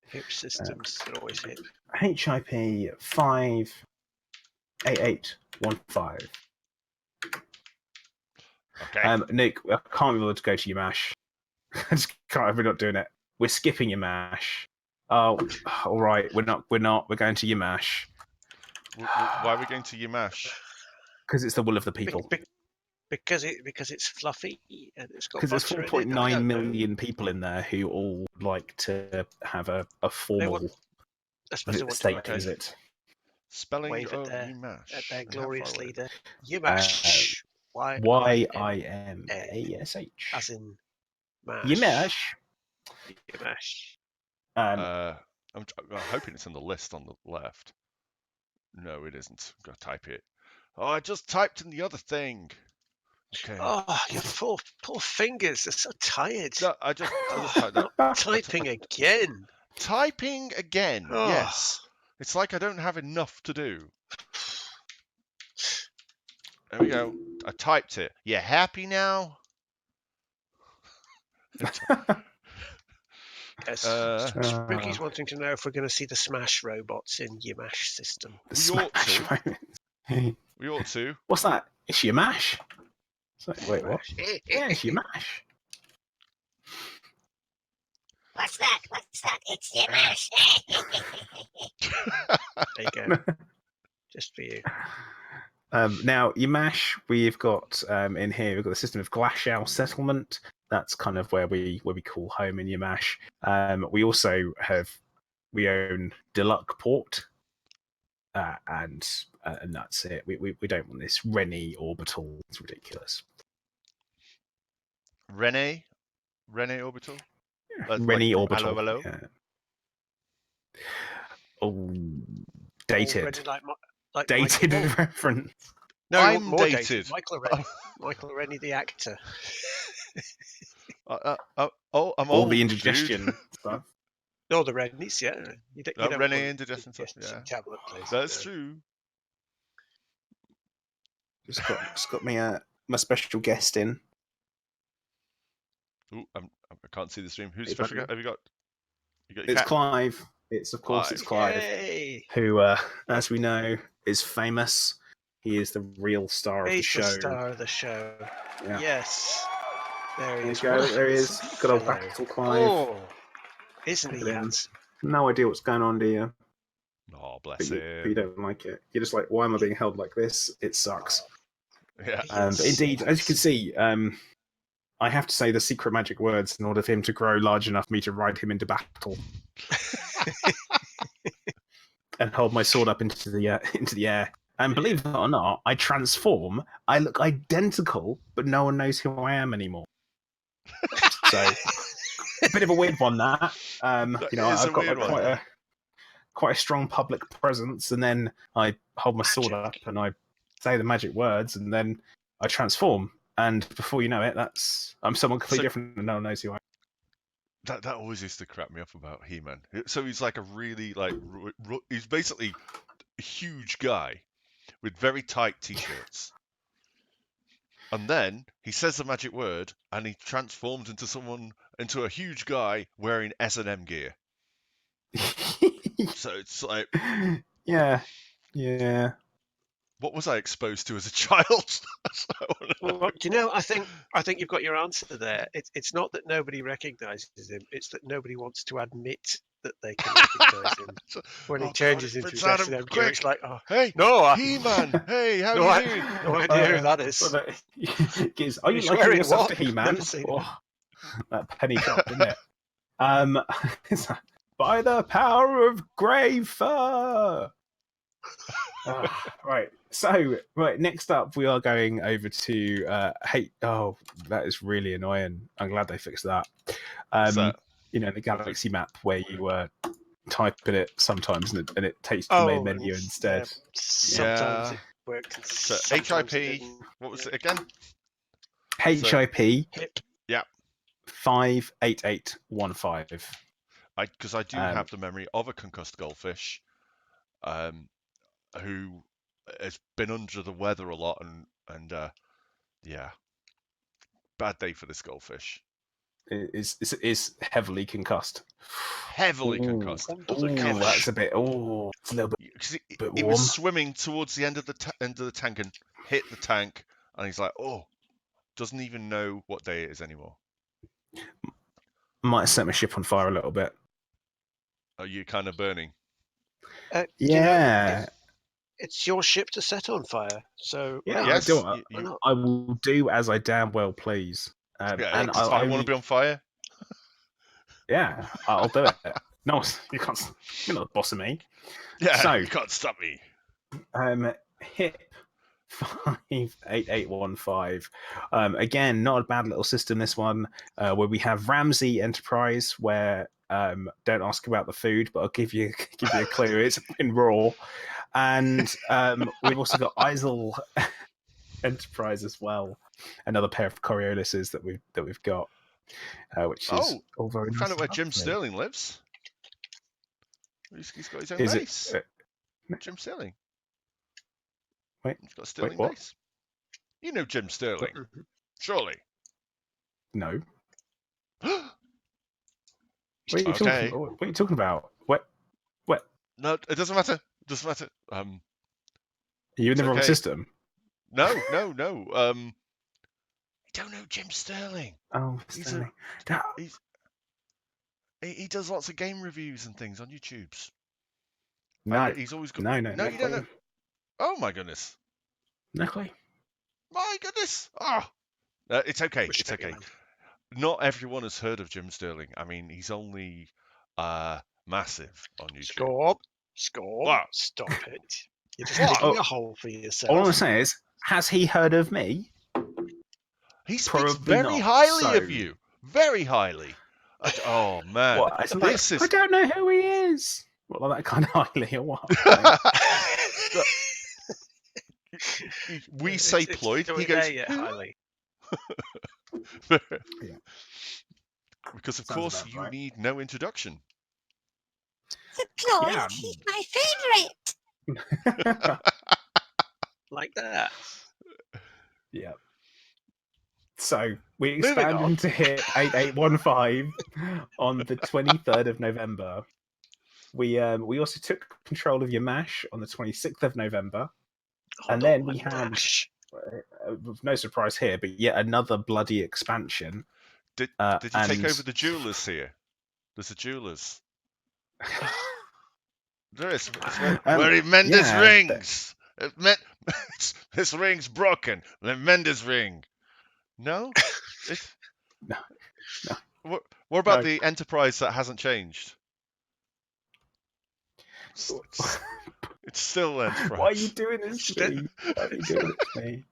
Hip systems are always hip. HIP 58815. Okay. Nick, I can't be able to go to Yamash. I just can't. We're not doing it. We're skipping Yamash. Oh, all right. We're not. We're going to Yamash Why are we going to Yamash? because it's the will of the people. Because it's fluffy and it's got Because there's butter in it. 4.9 million people in there who all like to have a formal I suppose they want to state visit. Spelling wave of at Yamash. their And how far glorious away? leader. Yamash. Yamash. As in mash. Yamash. Yamash. I'm hoping it's on the list on the left. No, it isn't. I've got to type it. Oh, I just typed in the other thing. Okay. Oh, your poor fingers. They're so tired. No, I just typed that. Typing again. Typing again. Oh. Yes. It's like I don't have enough to do. There we go. I typed it. You happy now? Yes. Spooky's wanting to know if we're going to see the Smash robots in Yamash system. We ought to. We ought to. What's that? It's Yamash. Wait, what? Yeah, it's Yamash. What's that? It's Yamash. There you go. Just for you. Now, Yamash, we've got in here, we've got the system of glacial settlement. That's kind of where we call home in Yamash. We also we own Deluxe Port, and that's it. We don't want this Rennie orbital. It's ridiculous. Rennie orbital. Rennie orbital. Hello. Yeah. Oh, dated. Like dated Michael. reference. No, I'm more dated. Michael Rennie, the actor. I'm All old, the indigestion stuff. No, the Rennies, yeah. You don't Rennie want indigestion stuff, yeah. tablet, please. That's true. Just got me my special guest in. Ooh, I can't see the stream. Who's special guest? Have you got? It's cat? Clive. It's Clive. Yay! Who, as we know, is famous. He is the real star of the show. He's the star of the show. Yeah. Yes. There he is. There he is. Good old Battle Clive. Oh, isn't he handsome? No idea what's going on, do you? Oh, bless him. But you don't like it. You're just like, why am I being held like this? It sucks. Yeah. But indeed, as you can see, I have to say the secret magic words in order for him to grow large enough for me to ride him into battle. And hold my sword up into the air. And believe it or not, I transform. I look identical, but no one knows who I am anymore. So, a bit of a weird one, that. I've got quite a strong public presence, and then I hold my sword up and I say the magic words, and then I transform. And before you know it, I'm someone completely different, and no one knows who I am. That always used to crap me up about He-Man. So he's like a really he's basically a huge guy with very tight t-shirts, and then he says the magic word, and he transforms into a huge guy wearing S&M gear. So it's like, yeah. What was I exposed to as a child? Well, do you know? I think you've got your answer there. It's not that nobody recognises him; it's that nobody wants to admit that they can recognise him. When he changes into his S&M gear, it's like, oh, hey, no, He-Man, hey, how are you doing? No idea who that is. Are you liking yourself to He-Man? That penny drop, isn't it? By the power of grey fur. Right. So, next up, we are going over to oh, that is really annoying. I'm glad they fixed that. The Galaxy map where you type in it sometimes and it takes the main menu instead. Yeah. Sometimes it worked. So HIP, what was it again? HIP. Yeah. 58815. Because I do have the memory of a concussed goldfish, who has been under the weather a lot, and yeah, bad day for this goldfish. Is heavily concussed. Heavily concussed. That's a bit. Oh, it's a little bit. He was swimming towards the end of the tank and hit the tank, and he's like, oh, doesn't even know what day it is anymore. Might have set my ship on fire a little bit. Are you kind of burning? You know, Yeah. it's your ship to set on fire. So Yeah, hey, Yes, I do. why not? I will do as I damn well please. Yeah, And does I want to be on fire? yeah, I'll do it. No, you can't. You're not the boss of me. Yeah, So- you can't stop me. Hip 58815. Again, not a bad little system. This one, where we have Ramsey Enterprise, where don't ask about the food, but I'll give you a clue. It's in raw, and we've also got Isel Enterprise as well. Another pair of Coriolis's that we've got, which is all very We nice. found out where and Jim lovely. Sterling lives. He's got his own Is base. it? Jim Sterling. Wait, He's got a Sterling what? base. You know Jim Sterling, surely. No. Okay. What are you talking about? What? No, it doesn't matter. It doesn't matter. Are you in the wrong okay. system? No. You don't know Jim Sterling. Oh, He's Sterling. He does lots of game reviews and things on YouTube's. No, He's always got. no, You don't know. Oh my goodness. No clue. My goodness. Oh. It's okay. It's okay. Not everyone has heard of Jim Sterling. I mean, he's only massive on YouTube. Scorp, What? stop it! You're just What? digging a hole for yourself. All I'm saying is, has he heard of me? He speaks Probably very not, highly of so- you. Very highly. Oh man. What? It's like, This is I don't know who he is. Well, like that kind of highly or what? we say Ployed. He goes, yet, "Who?" highly. Because of Sounds course about you right. need no introduction. The Ployed, Yeah. he's my favourite. Like that. Yeah. So we Moving expand on. into hit 8815 on the 23rd of November. We also took control of your MASH on the 26th of November. And then we had, no surprise here, but yet another bloody expansion. Did you take over the jewelers here? There's the jewelers. There is. Where he mend his rings. This ring's broken. Let mend his ring. No? No. What about No. the Enterprise that hasn't changed? It's still Enterprise. Why are you doing this to me? Why are you doing this to me?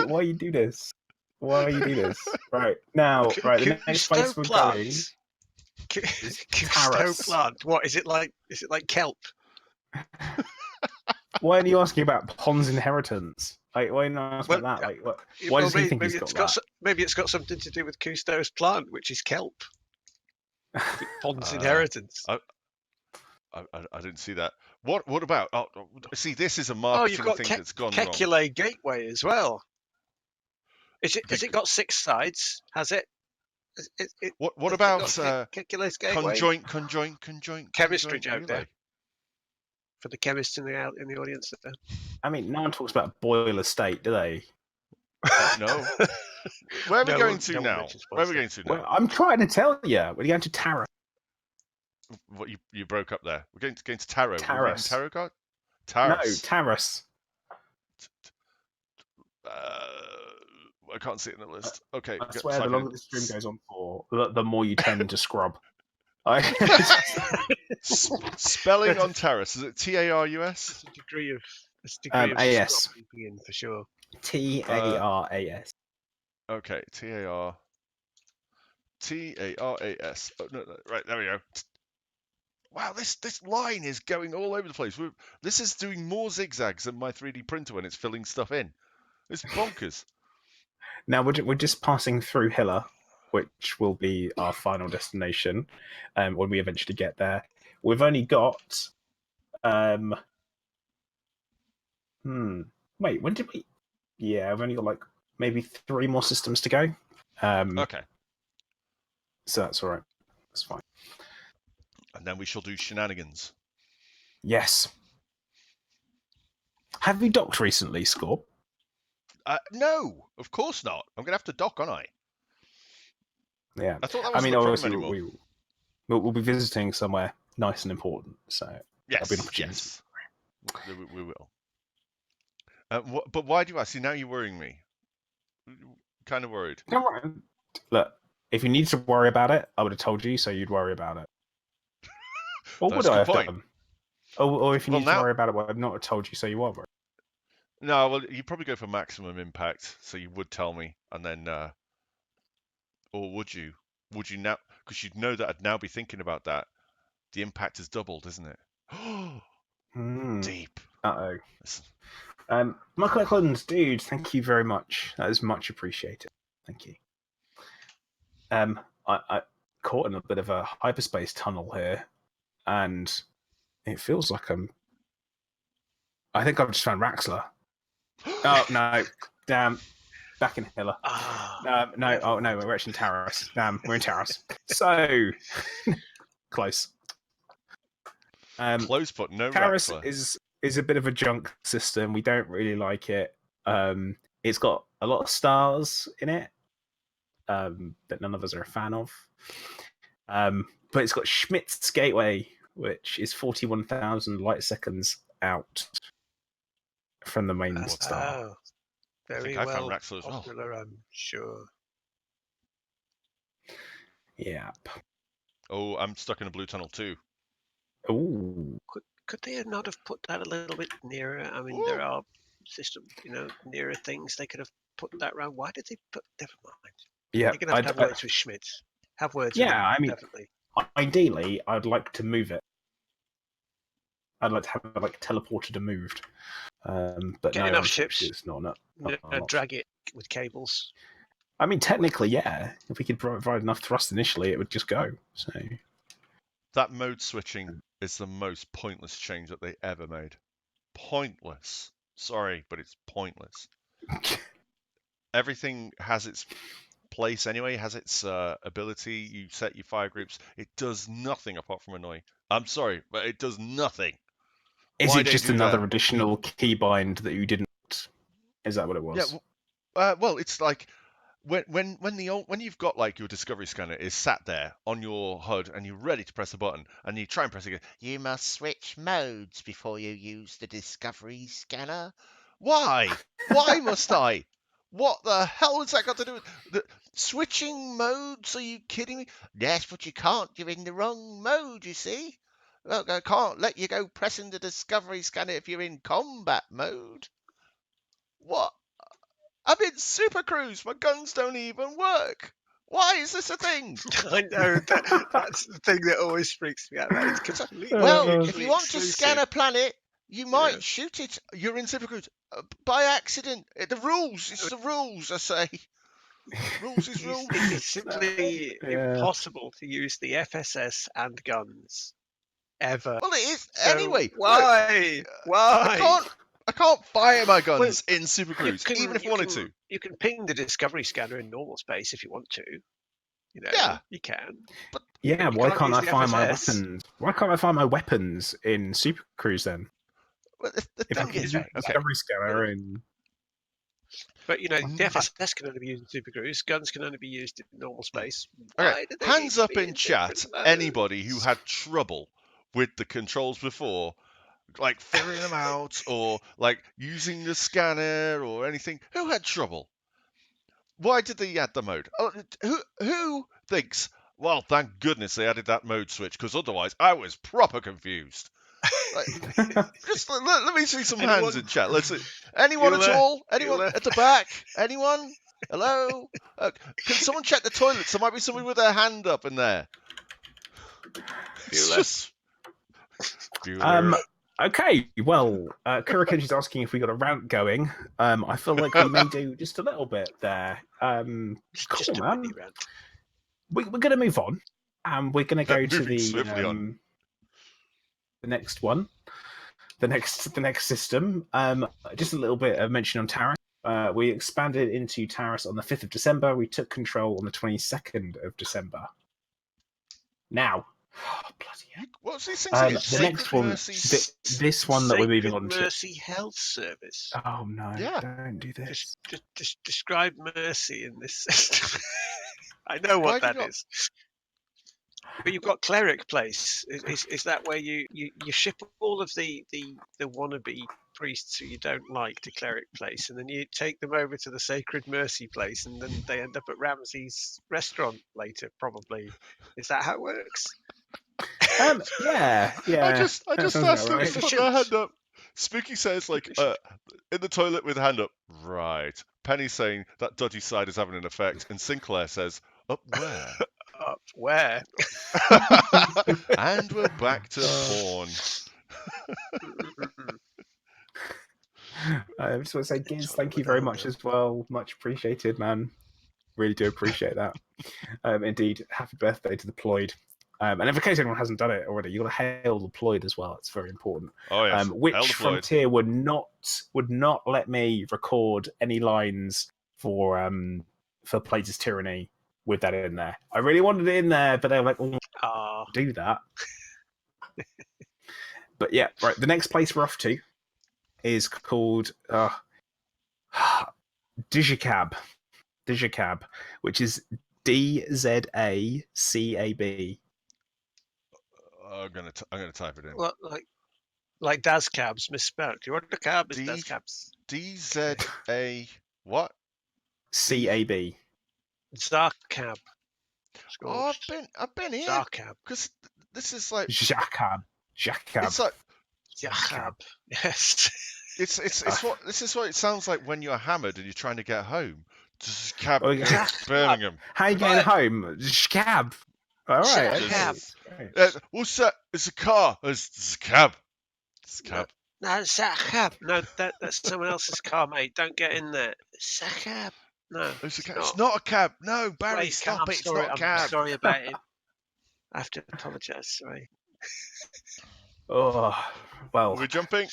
Why you do this? Why you do this? Right, now, the next place we're going is Taras. Plant. What is it like? Is it like kelp? Why are you asking about Pon's inheritance? Like, why are you asking about that? Like, what? Why does he think he's got that? Maybe it's got something to do with Cousteau's plant, which is kelp. Pon's inheritance. I didn't see that. What about? Oh, see, this is a marketing you've got thing that's gone wrong. Kekule Gateway as well. Has it got 6 sides? Has it? What about Kekule's Gateway? Conjoint Chemistry joke relay? there. For the chemists in the audience there. I mean, no one talks about Boiler State, do they? No. Where are we going to no now? mentions Where are we Boiler going to now? Well, I'm trying to tell you. We're going to Tara. What you broke up there? We're going to tarot. Taras. We're reading tarot card. No, Taras. Taras. I can't see it in the list. Okay. I swear, the longer the stream goes on for, the more you tend to scrub. Spelling on Taras. Is it Tarus? A degree of AS. in for sure. Taras. Okay, Taras. Oh, no, right, there we go. Wow, this line is going all over the place. This is doing more zigzags than my 3D printer when it's filling stuff in. It's bonkers. Now we're just passing through Hilla, which will be our final destination when we eventually get there. We've only got wait, when did we? Yeah, I've only got like maybe 3 more systems to go. Okay. So that's all right. That's fine. And then we shall do shenanigans. Yes. Have you docked recently, Scorp? No, of course not. I'm going to have to dock, aren't I? Yeah. I thought that I wasn't mean, the problem obviously, anymore. we'll be visiting somewhere nice and important. So Yes, that'll be an opportunity. yes, we will. But why do you ask? See, now you're worrying me. Kind of worried. Don't worry. Look, if you need to worry about it, I would have told you, so you'd worry about it. Or That's would a I good have point. done? Or if you Well, need to now- worry about it, well, I've not told you, so you are worried. No, well, you probably go for maximum impact, so you would tell me, and then, or would you? Would you now? Because you'd know that I'd now be thinking about that. The impact is doubled, isn't it? Deep. Uh-oh. Michael Eklund, dude, thank you very much. That is much appreciated. Thank you. I caught in a bit of a hyperspace tunnel here, and it feels like I think I've just found Raxler. Oh no! Damn, back in Hilla. No, oh no, we're actually in Taros. Damn, we're in Taros. So close. Close, but no Taros Raxler. is a bit of a junk system. We don't really like it. It's got a lot of stars in it that none of us are a fan of. But it's got Schmidt's Gateway, which is 41,000 light seconds out from the main star. Very I found well Raxler as well. popular, I'm sure. Yep. Oh, I'm stuck in a blue tunnel too. Ooh. Could they not have put that a little bit nearer? I mean, there are systems, nearer things. They could have put that round. Why did they put? Never mind. Yeah. You're gonna have words with Schmidt. Have words. Yeah, with him, I mean, definitely. Ideally, I'd like to move it. I'd like to have it like teleported and moved. But Get no, enough ships. it's not Drag it with cables. I mean, technically, yeah. If we could provide enough thrust initially, it would just go. So That mode switching is the most pointless change that they ever made. Pointless. Sorry, but it's pointless. Everything has its place anyway, has its ability. You set your fire groups. It does nothing apart from annoy. I'm sorry, but it does nothing. Is Why it they just do another that? additional keybind that you didn't? Is that what it was? Yeah. Well, it's like when you've got like your discovery scanner is sat there on your HUD and you're ready to press a button and you try and press it again. You must switch modes before you use the discovery scanner. Why? Why must I? What the hell has that got to do with switching modes? Are you kidding me? Yes, but you can't. You're in the wrong mode, you see. Well, I can't let you go pressing the discovery scanner if you're in combat mode. What? I'm in Super Cruise. My guns don't even work. Why is this a thing? I know that's the thing that always freaks me out. That it's completely Well, if you want exclusive. to scan a planet, you might shoot it. You're in Super Cruise by accident. The rules. It's the rules. I say. Rules is rules. It's simply impossible to use the FSS and guns ever. Well, it is So anyway. Why? Look, Why? I can't fire my guns in Super Cruise, even if I wanted to. You can ping the discovery scanner in normal space if you want to. Yeah, you can. But yeah, why can't I find my FSS. weapons? Why can't I find my weapons in Super Cruise then? the If I thing can is, use the discovery scanner in. But the FSS can only be used in Super Cruise. Guns can only be used in normal space. Okay. Hands up in chat, different anybody who modes? had trouble with the controls before, like figuring them out, or like using the scanner or anything. Who had trouble? Why did they add the mode? Oh, who thinks? Well, thank goodness they added that mode switch, because otherwise I was proper confused. Just let me see some hands in chat. Let's see. Anyone at all? Anyone at the back? Anyone? Hello? Can someone check the toilets? There might be somebody with their hand up in there. It's just... Okay, well, Kurakenji's asking if we got a rant going. I feel like we may do just a little bit there. Cool, man. We're going to move on. We're going to go to the next one. The next system. Just a little bit of mention on Taros. We expanded into Taros on the 5th of December. We took control on the 22nd of December. Now, bloody hell. What's these things? The next one, this one that we're moving on to. Mercy Health Service. Oh no! Yeah. Don't do this. Just describe Mercy in this system. I know what that is. But you've got cleric place. Is that where you ship all of the wannabe priests who you don't like to cleric place, and then you take them over to the Sacred Mercy place, and then they end up at Ramsey's restaurant later, probably. Is that how it works? Yeah. I just that sounds asked about them to right. put their hand up. Spooky says, like, in the toilet with hand up. Right. Penny saying that dodgy side is having an effect, and Sinclair says, up where? Up where? And we're back to porn. I just want to say, Giz, Toilet thank you with very hand much up. as well. Much appreciated, man. Really do appreciate that. Indeed, happy birthday to the Ployed. And in case anyone hasn't done it already, you got to hail the Ployed as well. It's very important. Oh yes. Hail Which the Ployed. Frontier would not let me record any lines for Ployd's Tyranny with that in there. I really wanted it in there, but they were like, "Oh, do that." But yeah, right. The next place we're off to is called Digicab, which is DZACAB. I'm gonna type it in. Well, like Daz cabs misspelled. You want the cab is Daz cabs. DZA what? CAB. Zarcab. Oh, I've been here. Zarcab. Because this is like Jacab. It's like Zarcab. Yes. It's what this is what it sounds like when you're hammered and you're trying to get home. Just cab Birmingham. How you getting home? Cab. All right. Cab. What's that? It's a car. It's a cab. It's a cab. No, it's a cab. No, that's someone else's car, mate. Don't get in there. It's a cab. No, it's not a cab. No, Barry, Wait, stop it. It's not a I'm cab. sorry about it. I have to apologise. Sorry. Oh, well. We're jumping.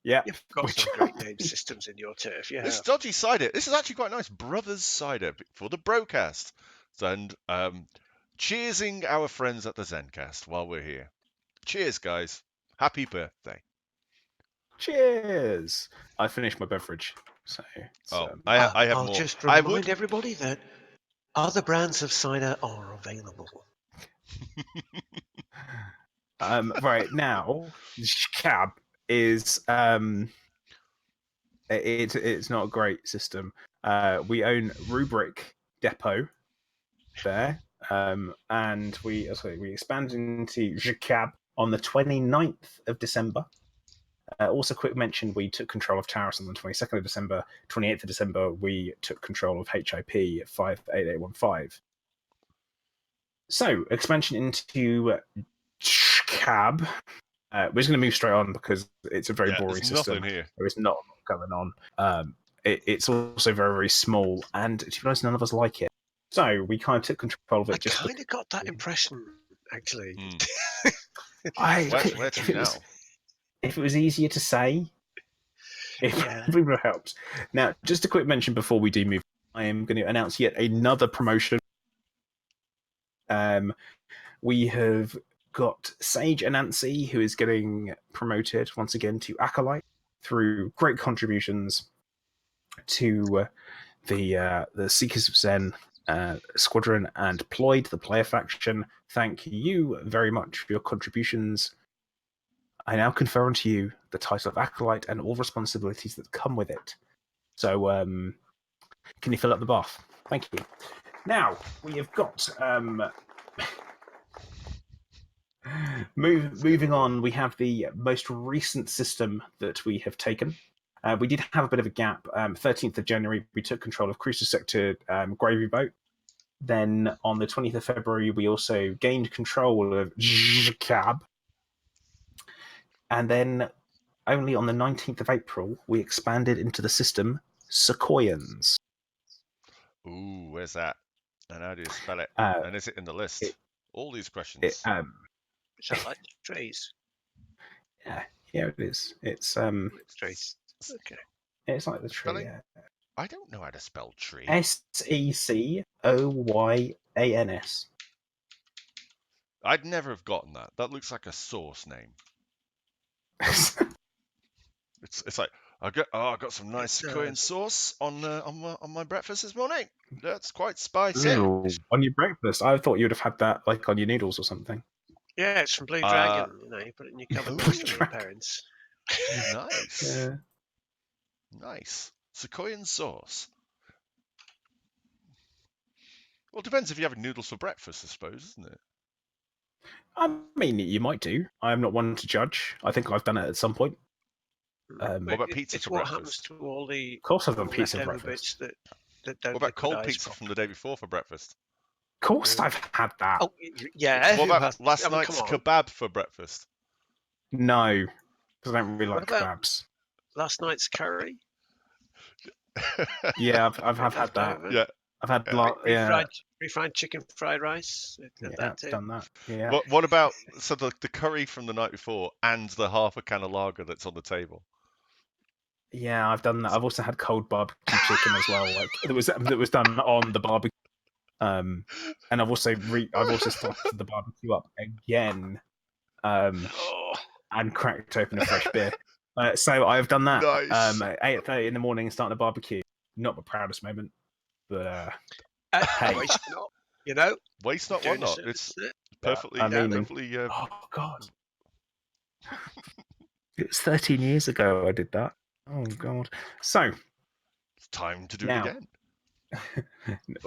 Yeah. You've got some great name systems in your turf. Yeah. This dodgy cider. This is actually quite nice. Brothers cider for the Brocast. And cheersing our friends at the Zencast while we're here. Cheers, guys. Happy birthday. Cheers. I finished my beverage. So I have I'll more. just remind everybody that other brands of cider are available. Right now, cab is it's not a great system. We own Rubric Depot there, and we expanded into cab on the 29th of December. Also, quick mention, we took control of Taurus on the 22nd of December. 28th of December, we took control of HIP 58815. So, expansion into cab. We're just going to move straight on because it's a very boring system. Nothing here. There is not a lot going on. It's also very, very small, and to be honest, none of us like it. So we kind of took control of it. I kind of got that impression, actually. Where to now? If it was easier to say, it probably would have helped. Now, just a quick mention before we do move, I am going to announce yet another promotion. We have got Sage Anansi, who is getting promoted once again to Acolyte through great contributions to the Seekers of Zen Squadron and Ployed, the player faction. Thank you very much for your contributions. I now confer onto you the title of Acolyte and all responsibilities that come with it. So, can you fill up the bath? Thank you. Now, we have got... moving on, we have the most recent system that we have taken. We did have a bit of a gap. 13th of January, we took control of Cruiser Sector Gravy Boat. Then on the 20th of February, we also gained control of Cab. And then only on the 19th of April, we expanded into the system Sequoians. Ooh, where's that? And how do you spell it? And is it in the list? All these questions. Is that like trees? Yeah, it is. It's trees. Okay. It's like the tree. Spelling? Yeah. I don't know how to spell tree. Secoyans. I'd never have gotten that. That looks like a sauce name. It's like I got some nice Sequoian sauce on my breakfast this morning. That's quite spicy. Ooh, on your breakfast? I thought you'd have had that like on your noodles or something. Yeah, it's from Blue Dragon. You put it in your cupboard Blue for your Dragon. parents. Nice. Yeah. Nice. Sequoian sauce. Well, it depends if you have noodles for breakfast, I suppose, isn't it? I mean, you might do. I'm not one to judge. I think I've done it at some point. What about pizza It's for what breakfast? happens to all the Of course, I've done pizza for leftover breakfast. bits that don't What about cold liquidize pizza from the day before for breakfast? Of course, I've had that. Oh, yeah. What who about has- last I mean, night's come on. kebab for breakfast? No, because I don't really What like about- kebabs. Last night's curry. Yeah, I've had that. Leftover. Yeah. I've had Refried chicken fried rice. yeah, That too. done that. Yeah. What about the curry from the night before and the half a can of lager that's on the table? Yeah, I've done that. I've also had cold barbecue chicken as well. Like that was done on the barbecue. And I've also started the barbecue up again. Oh, And cracked open a fresh beer. So I've done that. Nice. At 8:30 in the morning, starting a barbecue. Not my proudest moment, but hey, waste not. Waste not, doing one not. this, It's isn't it? perfectly, I mean, perfectly. oh god, it's 13 years ago I did that. Oh god. So It's time to do now, it again. it's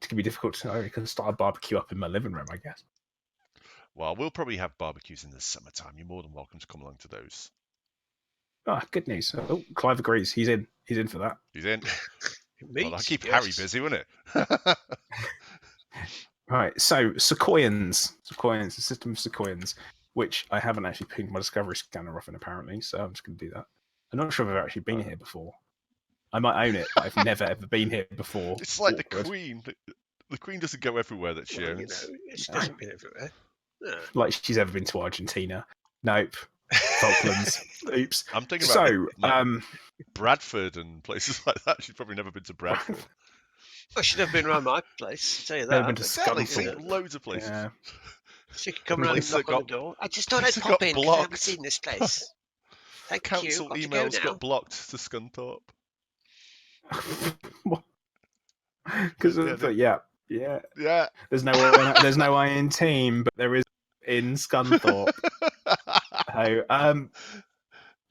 gonna be difficult to know because start a barbecue up in my living room, I guess. Well, we'll probably have barbecues in the summertime. You're more than welcome to come along to those. Ah, good news. Oh, Clive agrees. He's in. He's in for that. He's in. Meat, Well, I keep yes. Harry busy, wouldn't it? Right. So Sequoians, a system of Sequoians, which I haven't actually pinged my Discovery scanner off in apparently. So I'm just going to do that. I'm not sure if I've actually been here before. I might own it, but I've never ever been here before. It's like Awkward. the Queen. The Queen doesn't go everywhere that she Well, owns. she doesn't be everywhere. Yeah. Like she's ever been to Argentina. Nope. Falklands. Oops. I'm thinking about So, Bradford and places like that. She's probably never been to Bradford. Well, she's never been around my place. I'll tell you Never that. been to Exactly. See, Scunthorpe. loads of places. Yeah. She could come Places around and that knock on got- the door. I just thought I'd places pop got in because I haven't blocked. seen this place. Thank Council you. Got to go emails now. got blocked to Scunthorpe. Because Yeah, yeah. Yeah. There's no I in team, but there is in Scunthorpe. So,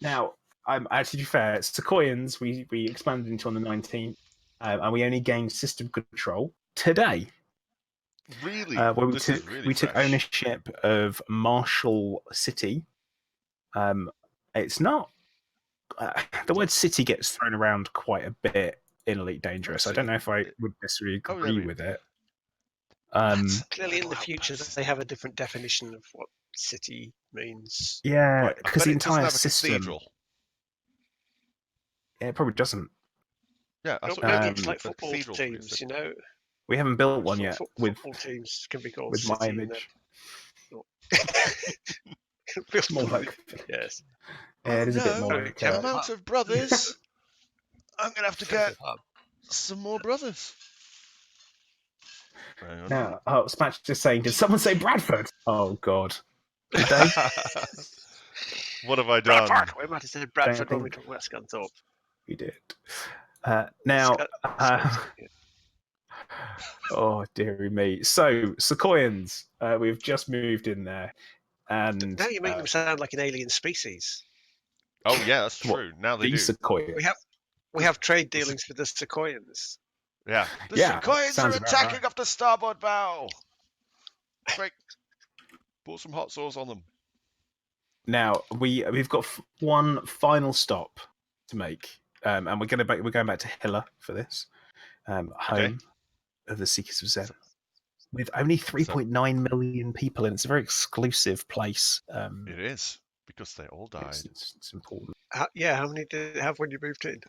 now, actually, to be fair, Sequoians we expanded into on the 19th, and we only gained system control today. Really? Where we This is really took fresh. ownership of Marshall City. It's not the word city gets thrown around quite a bit in Elite Dangerous. I don't know if I would necessarily Oh, yeah, agree we- with it. Clearly, in the Wow, future, that's- they have a different definition of what city means. Yeah, Right, I because bet the it doesn't entire have a system, cathedral. yeah, it probably doesn't. Yeah, that's Well, what maybe it it's is. like The football cathedral probably teams, is. you know. We haven't built one yet with Football teams can be called with my city. image. Feels More like, yes. yeah, it is a bit more No, like. the amount of brothers. I'm gonna have to get Temple Pub. some more brothers. Hang on. Now, Smatch just saying, did someone say Bradford? Oh God, did they? What have I done? Bradford. We might have said Bradford when we think- talk about Scunthorpe. We did. Now, Scunthorpe. oh dearie me. So Sequoians, we've just moved in there, and Now you make them sound like an alien species. Oh yeah, that's What, true. Now they the do. Sequoians. We have trade dealings with the Sequoians. Yeah. The Yeah, Sequoians sounds are about attacking right. off the starboard bow. Quick, pour some hot sauce on them. Now we've got one final stop to make, and we're going back to Hilla for this, home of the Seekers of Zen, with only 3.9 million people, and it's a very exclusive place. It is because they all died. It's important. How many did it have when you moved in?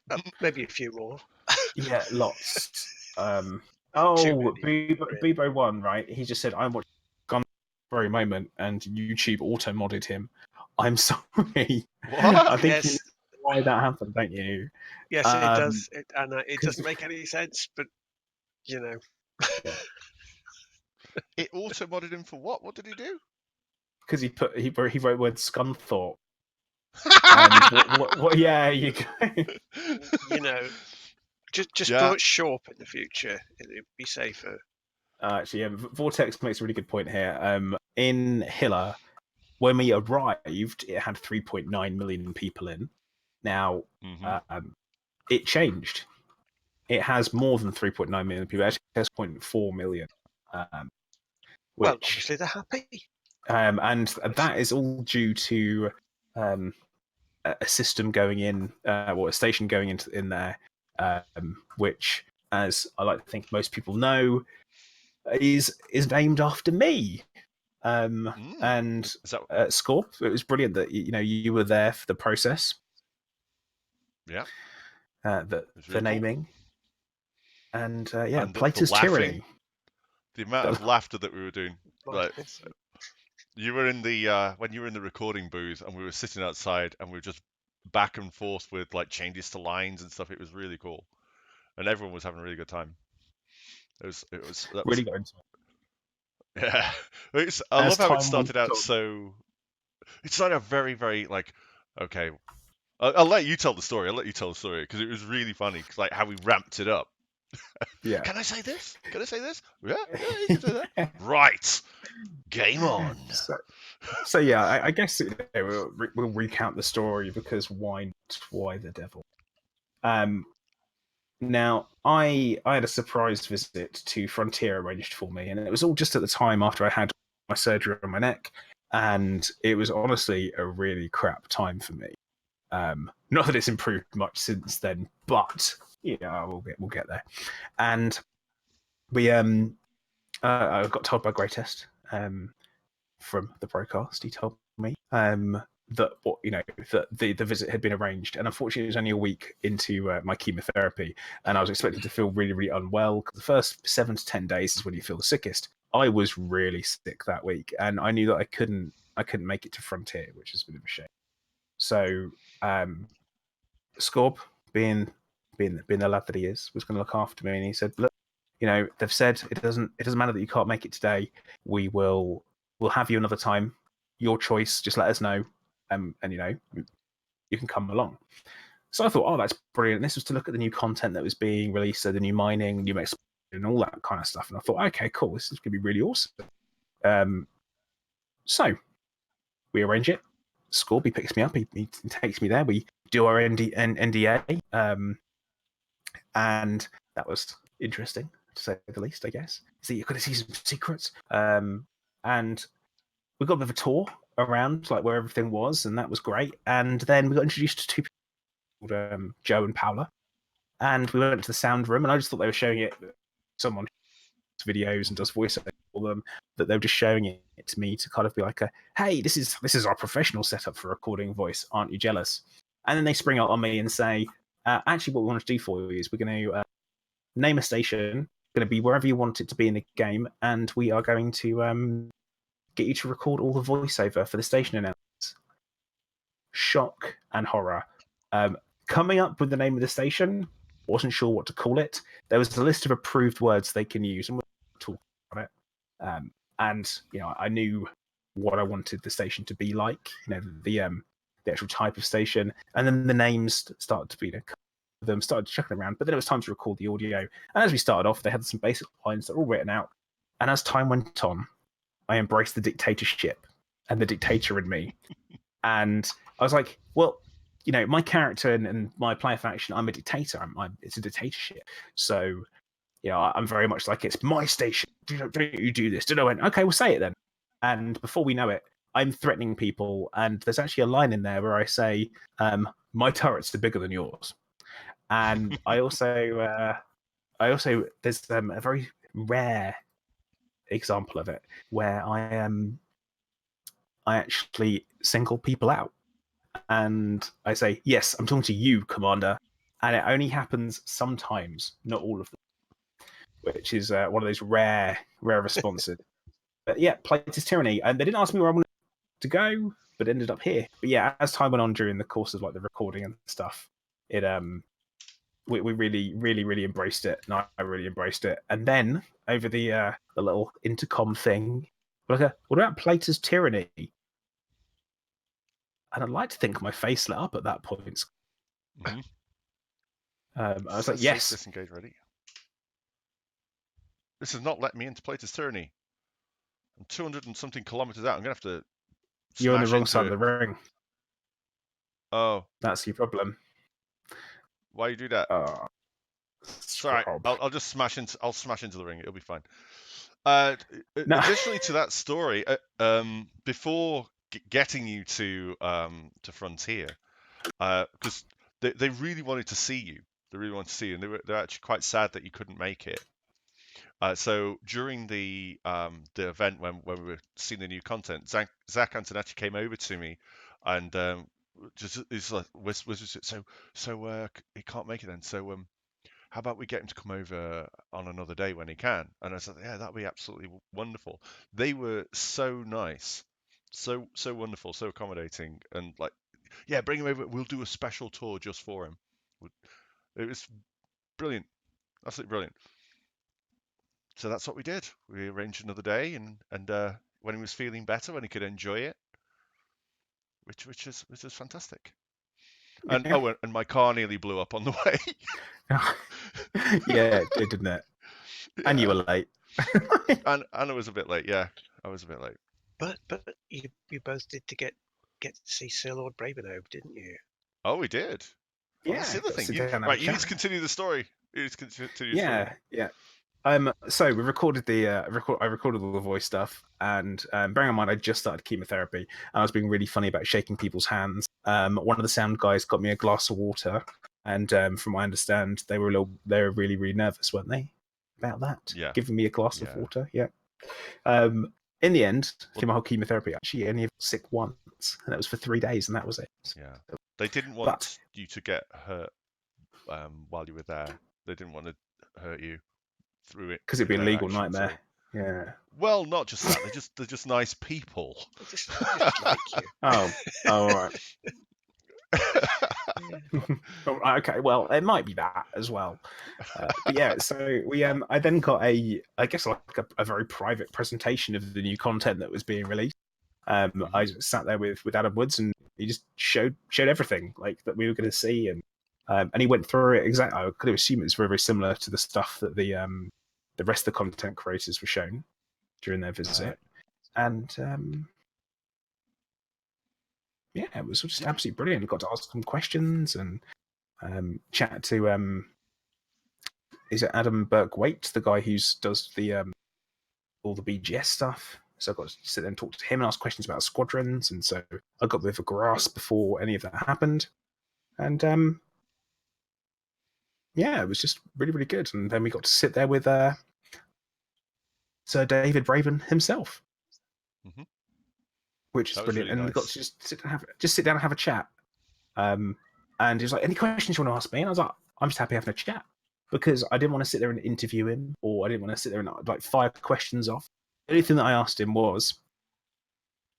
Maybe a few more. Yeah, lots. Too many. Bebo one, right? He just said, "I'm watching Gun very moment," and YouTube auto modded him. I'm sorry. What? I think Yes. you know why that happened, don't you? Yes, it does. It 'cause- doesn't make any sense, but you know. It auto modded him for what? What did he do? Because he wrote word Scunthorpe And what yeah, you go. You know, just Yeah. put Shorp in the future. It'd be safer. Actually, Vortex makes a really good point here. In Hilla, when we arrived, it had 3.9 million people in. Now, it changed. It has more than 3.9 million people. It actually has 0.4 million. Well, obviously they're happy. And that is all due to a system going in, or a station going in there, which, as I like to think most people know, is named after me. And Scorp, it was brilliant that you were there for the process. Yeah. The naming. Cool. And and Plater's Tyranny. The amount of laughter that we were doing. Like, you were in the when you were in the recording booth, and we were sitting outside, and we were just back and forth with like changes to lines and stuff. It was really cool, and everyone was having a really good time. It was really got into it. Yeah, I love how it started out. So it started out very, very like, okay, I'll let you tell the story. Because it was really funny. Like how we ramped it up. Yeah. Can I say this? Yeah, you can say that. Right. Game on. So yeah, I guess we'll recount the story, because why the devil? Now I had a surprise visit to Frontier arranged for me, and it was all just at the time after I had my surgery on my neck, and it was honestly a really crap time for me. Not that it's improved much since then, but we'll get there. And we I got told by Greatest from the Brocast. He told me that the visit had been arranged, and unfortunately it was only a week into my chemotherapy, and I was expected to feel really, really unwell, because the first 7 to 10 days is when you feel the sickest. I was really sick that week, and I knew that I couldn't make it to Frontier, which is a bit of a shame. So Scorb, being the lad that he is, was going to look after me, and he said, look, they've said it doesn't matter that you can't make it today. We'll have you another time. Your choice. Just let us know, and you can come along. So I thought, oh, that's brilliant. And this was to look at the new content that was being released, so the new mining, new exploration, and all that kind of stuff. And I thought, okay, cool, this is going to be really awesome. So we arrange it. Scorby picks me up. He takes me there. We do our NDA, and that was interesting, to say the least, I guess. So you're going to see some secrets. And we got a bit of a tour around, like where everything was, and that was great. And then we got introduced to two people called Joe and Paula, and we went to the sound room, and I just thought they were showing it. Someone videos and does voiceover for them, that they were just showing it to me to kind of be like, hey, this is our professional setup for recording voice. Aren't you jealous? And then they spring out on me and say, actually, what we want to do for you is we're going to name a station, going to be wherever you want it to be in the game, and we are going to get you to record all the voiceover for the station announcements. Shock and horror. Coming up with the name of the station, wasn't sure what to call it. There was a list of approved words they can use, and we'll talk about it. And I knew what I wanted the station to be like. The actual type of station, and then the names started to be them started chucking around. But then it was time to record the audio, and as we started off, they had some basic lines that were all written out. And as time went on, I embraced the dictatorship and the dictator in me. And I was like, well, my character and my player faction, I'm a dictator. It's a dictatorship. So, I'm very much like, it's my station. Don't you do this? And I went, okay, we'll say it then. And before we know it, I'm threatening people. And there's actually a line in there where I say, my turrets are bigger than yours. And I also there's a very rare example of it where I actually single people out, and I say, yes, I'm talking to you, Commander, and it only happens sometimes, not all of them, which is one of those rare responses. But yeah, Plater's Tyranny, and they didn't ask me where I wanted to go, but ended up here. But yeah, as time went on during the course of like the recording and stuff, it we really, really, really embraced it, and I really embraced it. And then over the little intercom thing, what about Plater's Tyranny? And I'd like to think my face lit up at that point. Mm-hmm. I was like, yes. Disengage ready. This is not letting me into Played Tyranny. I'm 200 and something kilometers out. I'm going to have to You're on the smash wrong into side it. of the ring. Oh. That's your problem. Why you do that? Sorry, I'll just smash into. I'll smash into the ring. It'll be fine. No. Additionally to that story, before getting you to Frontier, because they really wanted to see you. They really wanted to see you, and they're actually quite sad that you couldn't make it. So during the event when we were seeing the new content, Zach Antonetti came over to me, and just he's like, so he can't make it then. So how about we get him to come over on another day when he can? And I said, yeah, that'd be absolutely wonderful. They were so nice, so wonderful, so accommodating, and like, yeah, bring him over. We'll do a special tour just for him. It was brilliant, absolutely brilliant. So that's what we did. We arranged another day, and when he was feeling better, when he could enjoy it, which is fantastic. And Yeah. and my car nearly blew up on the way. Yeah, it did, didn't it? Yeah. And you were late. and I was a bit late. Yeah, I was a bit late. But you both did to get to see Sir Lord Bravenhope, didn't you? Oh, we did. Yeah. That's the other thing. You need to continue the story. You need to continue. Yeah. So we recorded I recorded all the voice stuff, and bearing in mind I just started chemotherapy, and I was being really funny about shaking people's hands. One of the sound guys got me a glass of water, and from what I understand, they were really, really nervous, weren't they, about that? Yeah. Giving me a glass of water. Yeah. In the end, through my whole chemotherapy, I actually only got sick once, and it was for 3 days, and that was it. Yeah. They didn't want you to get hurt while you were there. They didn't want to hurt you through it because it'd be a legal actions, nightmare. Yeah. Well, not just that. They're just nice people. They just like you. Oh, all right. Okay, well, it might be that as well. But yeah, so we I then got I guess like a very private presentation of the new content that was being released. I sat there with Adam Woods, and he just showed everything like that we were going to see, and he went through it exactly. I could assume it's very, very similar to the stuff that the rest of the content creators were shown during their visit, and yeah, it was just absolutely brilliant. Got to ask some questions and chat to is it Adam Burke-Waite, the guy who does the all the BGS stuff. So I got to sit there and talk to him and ask questions about squadrons, and so I got a bit of a grasp before any of that happened. And yeah, it was just really, really good. And then we got to sit there with Sir David Braven himself, which is brilliant. Really and nice. We got to just sit down and have a chat. And he was like, "Any questions you want to ask me?" And I was like, "I'm just happy having a chat," because I didn't want to sit there and interview him, or I didn't want to sit there and like fire questions off. The only thing that I asked him was,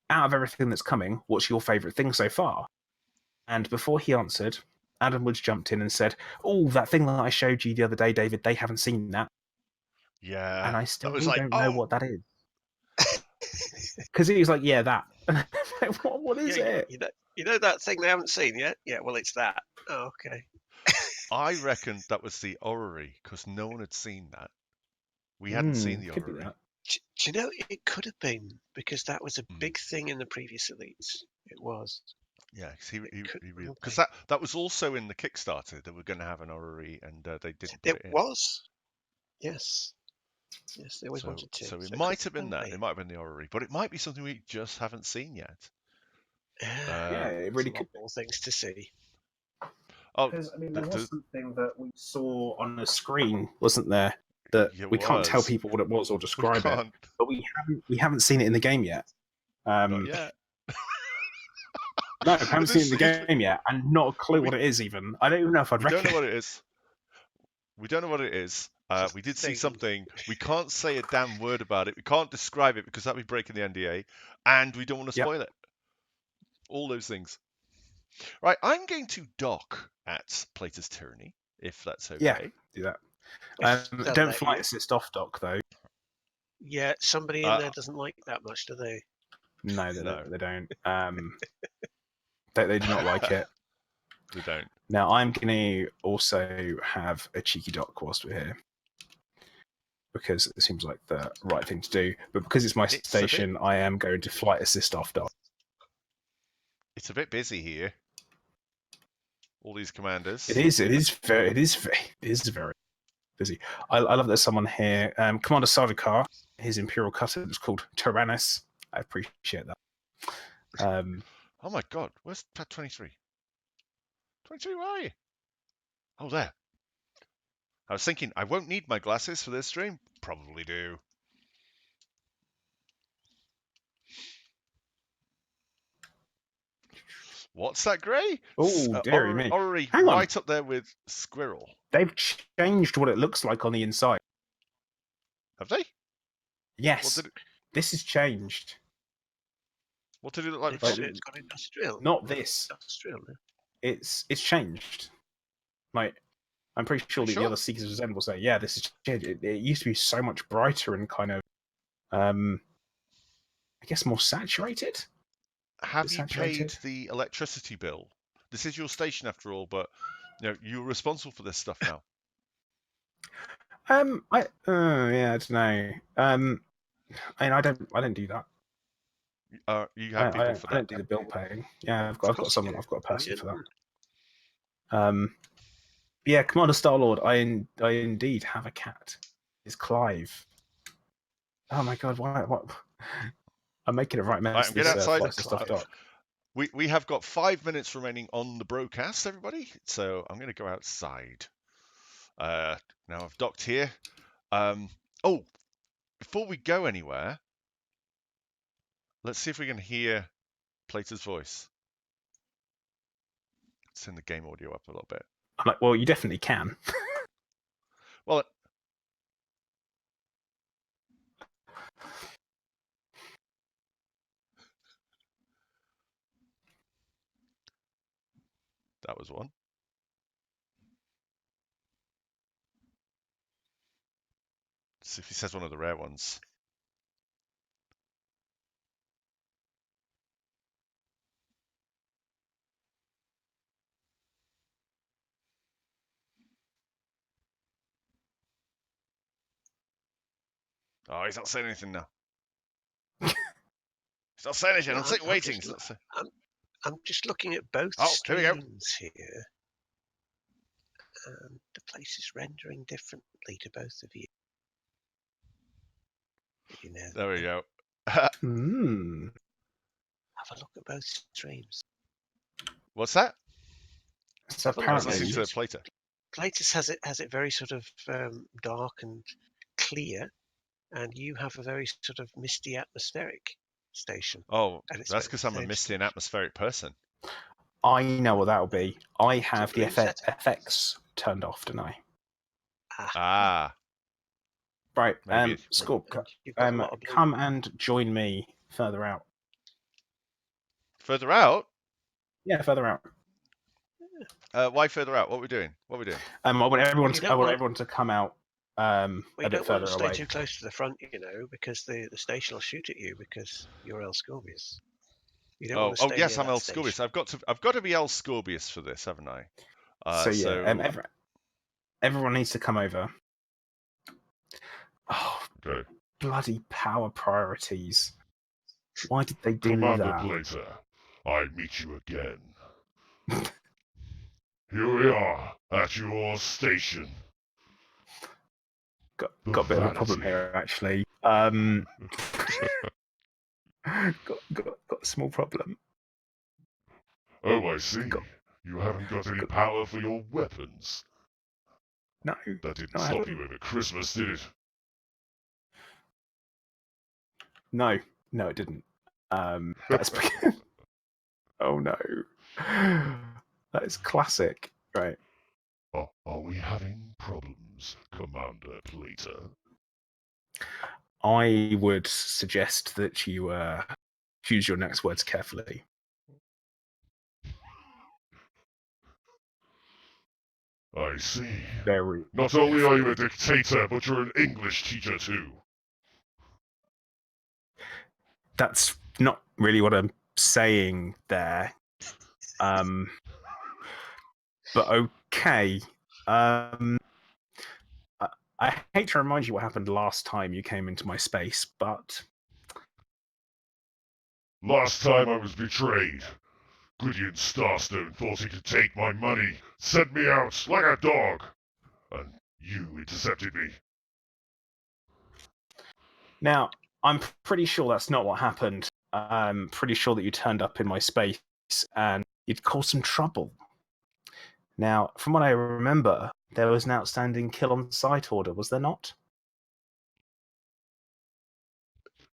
out of everything that's coming, what's your favourite thing so far? And before he answered, Adam Woods jumped in and said, "Oh, that thing that I showed you the other day, David, they haven't seen that." Yeah. And I still don't know what that is. Because he was like, "Yeah, that." what is it? You know that thing they haven't seen yet? Yeah, well, it's that. Oh, okay. I reckon that was the orrery, because no one had seen that. We hadn't seen the orrery. Do you know, it could have been, because that was a big thing in the previous elites. It was. Yeah, because that was also in the Kickstarter. They were going to have an orrery, and they didn't put it in. It was. Yes, they always wanted to. So it might have been that. It might have been the orrery, but it might be something we just haven't seen yet. Yeah, it really could be more things to see. Oh, because I mean, there was something that we saw on the screen, wasn't there? That we can't tell people what it was or describe it, but we haven't seen it in the game yet. Not yet. No, I haven't seen it in the game yet, and not a clue what it is even. I don't even know if I'd recognize it. We don't know what it is. We don't know what it is. We did see something. We can't say a damn word about it. We can't describe it because that'd be breaking the NDA, and we don't want to spoil it. All those things. Right, I'm going to dock at Played Tyranny, if that's okay. Yeah, do that. Don't flight assist off dock, though. Yeah, somebody in there doesn't like that much, do they? No, they don't. They do not like it. They don't. Now I'm going to also have a cheeky dock whilst we're here, because it seems like the right thing to do. But because it's my station, I am going to flight assist off dock. It's a bit busy here. All these commanders. It is very busy. I love that someone here, Commander Sardaukar, his Imperial cutter is called Tyrannus. I appreciate that. Oh my god, where's Pad 23? 23, where are you? Oh, there. I was thinking, I won't need my glasses for this stream. Probably do. What's that, Grey? Oh, dearie me. Orrery Hang on. right up there with Squirrel. They've changed what it looks like on the inside. Have they? Yes. This has changed. What did it look like? It's got industrial. Not this. Industrial. It's changed. Like, I'm pretty sure the other Seekers of Zen will say, yeah, this is changed. It used to be so much brighter and kind of, I guess, more saturated. Have you paid the electricity bill? This is your station after all, but you're responsible for this stuff now. I don't know. I don't do that. You have people for that. I don't do the bill paying. Yeah, I've got someone. I've got a person for that. Yeah, Commander Star-Lord, I indeed have a cat. It's Clive. Oh my god, what? I'm making a right mess. Right, get outside. We have got 5 minutes remaining on the broadcast, everybody. So I'm going to go outside. Now I've docked here. Before we go anywhere, let's see if we can hear Plater's voice. Let's turn the game audio up a little bit. I'm like, well, you definitely can. Well, that was one. Let's see if he says one of the rare ones. Oh, he's not saying anything now. He's not saying anything. I'm sitting waiting. I'm just looking at both streams here. The place is rendering differently to both of you. There we go. Have a look at both streams. What's that? So apparently, Platus has it very sort of dark and clear, and you have a very sort of misty atmospheric station. Oh, that's because I'm a misty and atmospheric person. I know what that'll be. I have the FX turned off, don't I? Right, Scorp, come and join me further out. Further out? Yeah, further out. Why further out? What are we doing? I want everyone to come out a bit further away. Stay too close to the front, because the station will shoot at you because you're El Scorbius. Yes, I'm El Scorbius. I've got to be El Scorbius for this, haven't I? Everyone needs to come over. Oh, okay. Bloody power priorities! Why did they do Commander that? Plater, I meet you again. Here we are at your station. Got a bit of a problem here, actually. got a small problem. Oh, I see. You haven't got any power for your weapons. No. That didn't stop you over Christmas, did it? No, it didn't. That's because... Oh no. That is classic. Right. Are we having problems, Commander Plater? I would suggest that you choose your next words carefully. I see. Not only are you a dictator, but you're an English teacher too. That's not really what I'm saying there. But okay. I hate to remind you what happened last time you came into my space, but Last time I was betrayed. Gwydion Starstone thought he could take my money, send me out like a dog. And you intercepted me. now I'm pretty sure that's not what happened. I'm pretty sure that you turned up in my space and you'd caused some trouble. Now, from what I remember, there was an outstanding kill on sight order, was there not?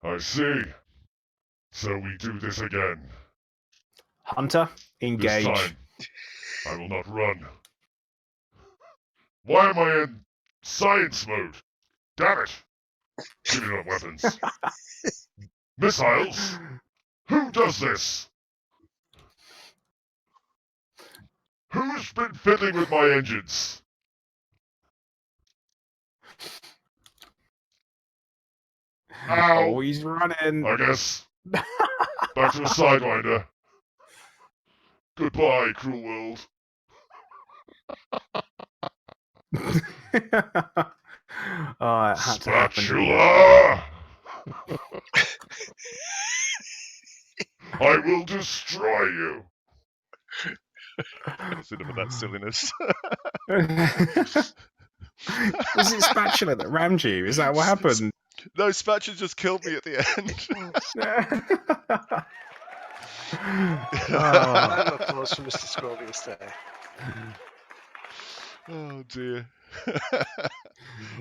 I see. So we do this again. Hunter, engage. This time, I will not run. Why am I in science mode? Damn it! Give me my weapons. Missiles? Who does this? Who's been fiddling with my engines? Ow! Oh, he's running. I guess. Back to a sidewinder. Goodbye, cruel world. Oh, it had to happen. Spatula! I will destroy you. That's enough of that silliness. Was it Spatula that rammed you? Is that what happened? No, Spatula just killed me at the end. Round of applause for Mr. Scorpius there. Oh dear.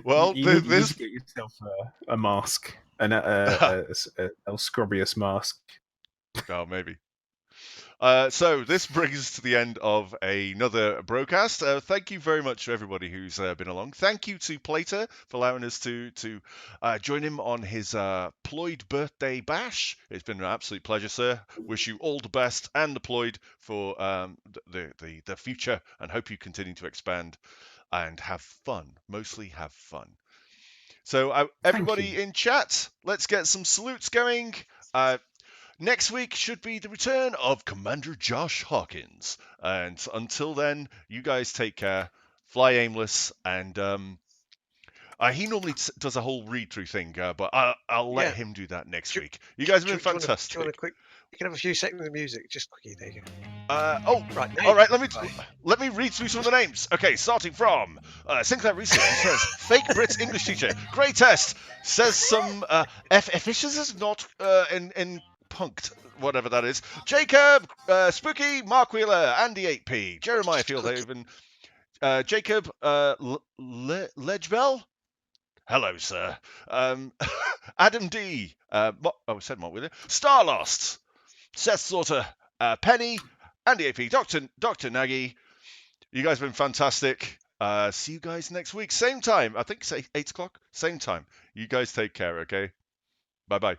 Well, you need this to get yourself a mask, a Scrobius mask. Oh, maybe. So this brings us to the end of another Brocast. Thank you very much to everybody who's been along. Thank you to Plater for allowing us to join him on his Ployed birthday bash. It's been an absolute pleasure, sir. Wish you all the best and the Ployed for the future, and hope you continue to expand and have fun. Mostly have fun. So everybody in chat, let's get some salutes going. Next week should be the return of Commander Josh Hawkins. And until then, you guys take care, fly aimless, and he normally does a whole read-through thing, but I'll let him do that next week. You guys have been fantastic. Do you want a quick? You can have a few seconds of music, just quickly. There you go. Right. All right. Let me read through some of the names. Okay, starting from Sinclair Research says fake Brits English teacher. Great test. Says some efficiencies not in punked, whatever that is. Jacob, Spooky, Mark Wheeler, Andy 8P, Jeremiah Fieldhaven, Jacob Ledgebell. Hello, sir. Adam D. Said Mark Wheeler. Starlost. Seth Slaughter, Penny, Andy AP, Dr. Nagy. You guys have been fantastic. See you guys next week. Same time. I think it's 8 o'clock. Same time. You guys take care, okay? Bye-bye.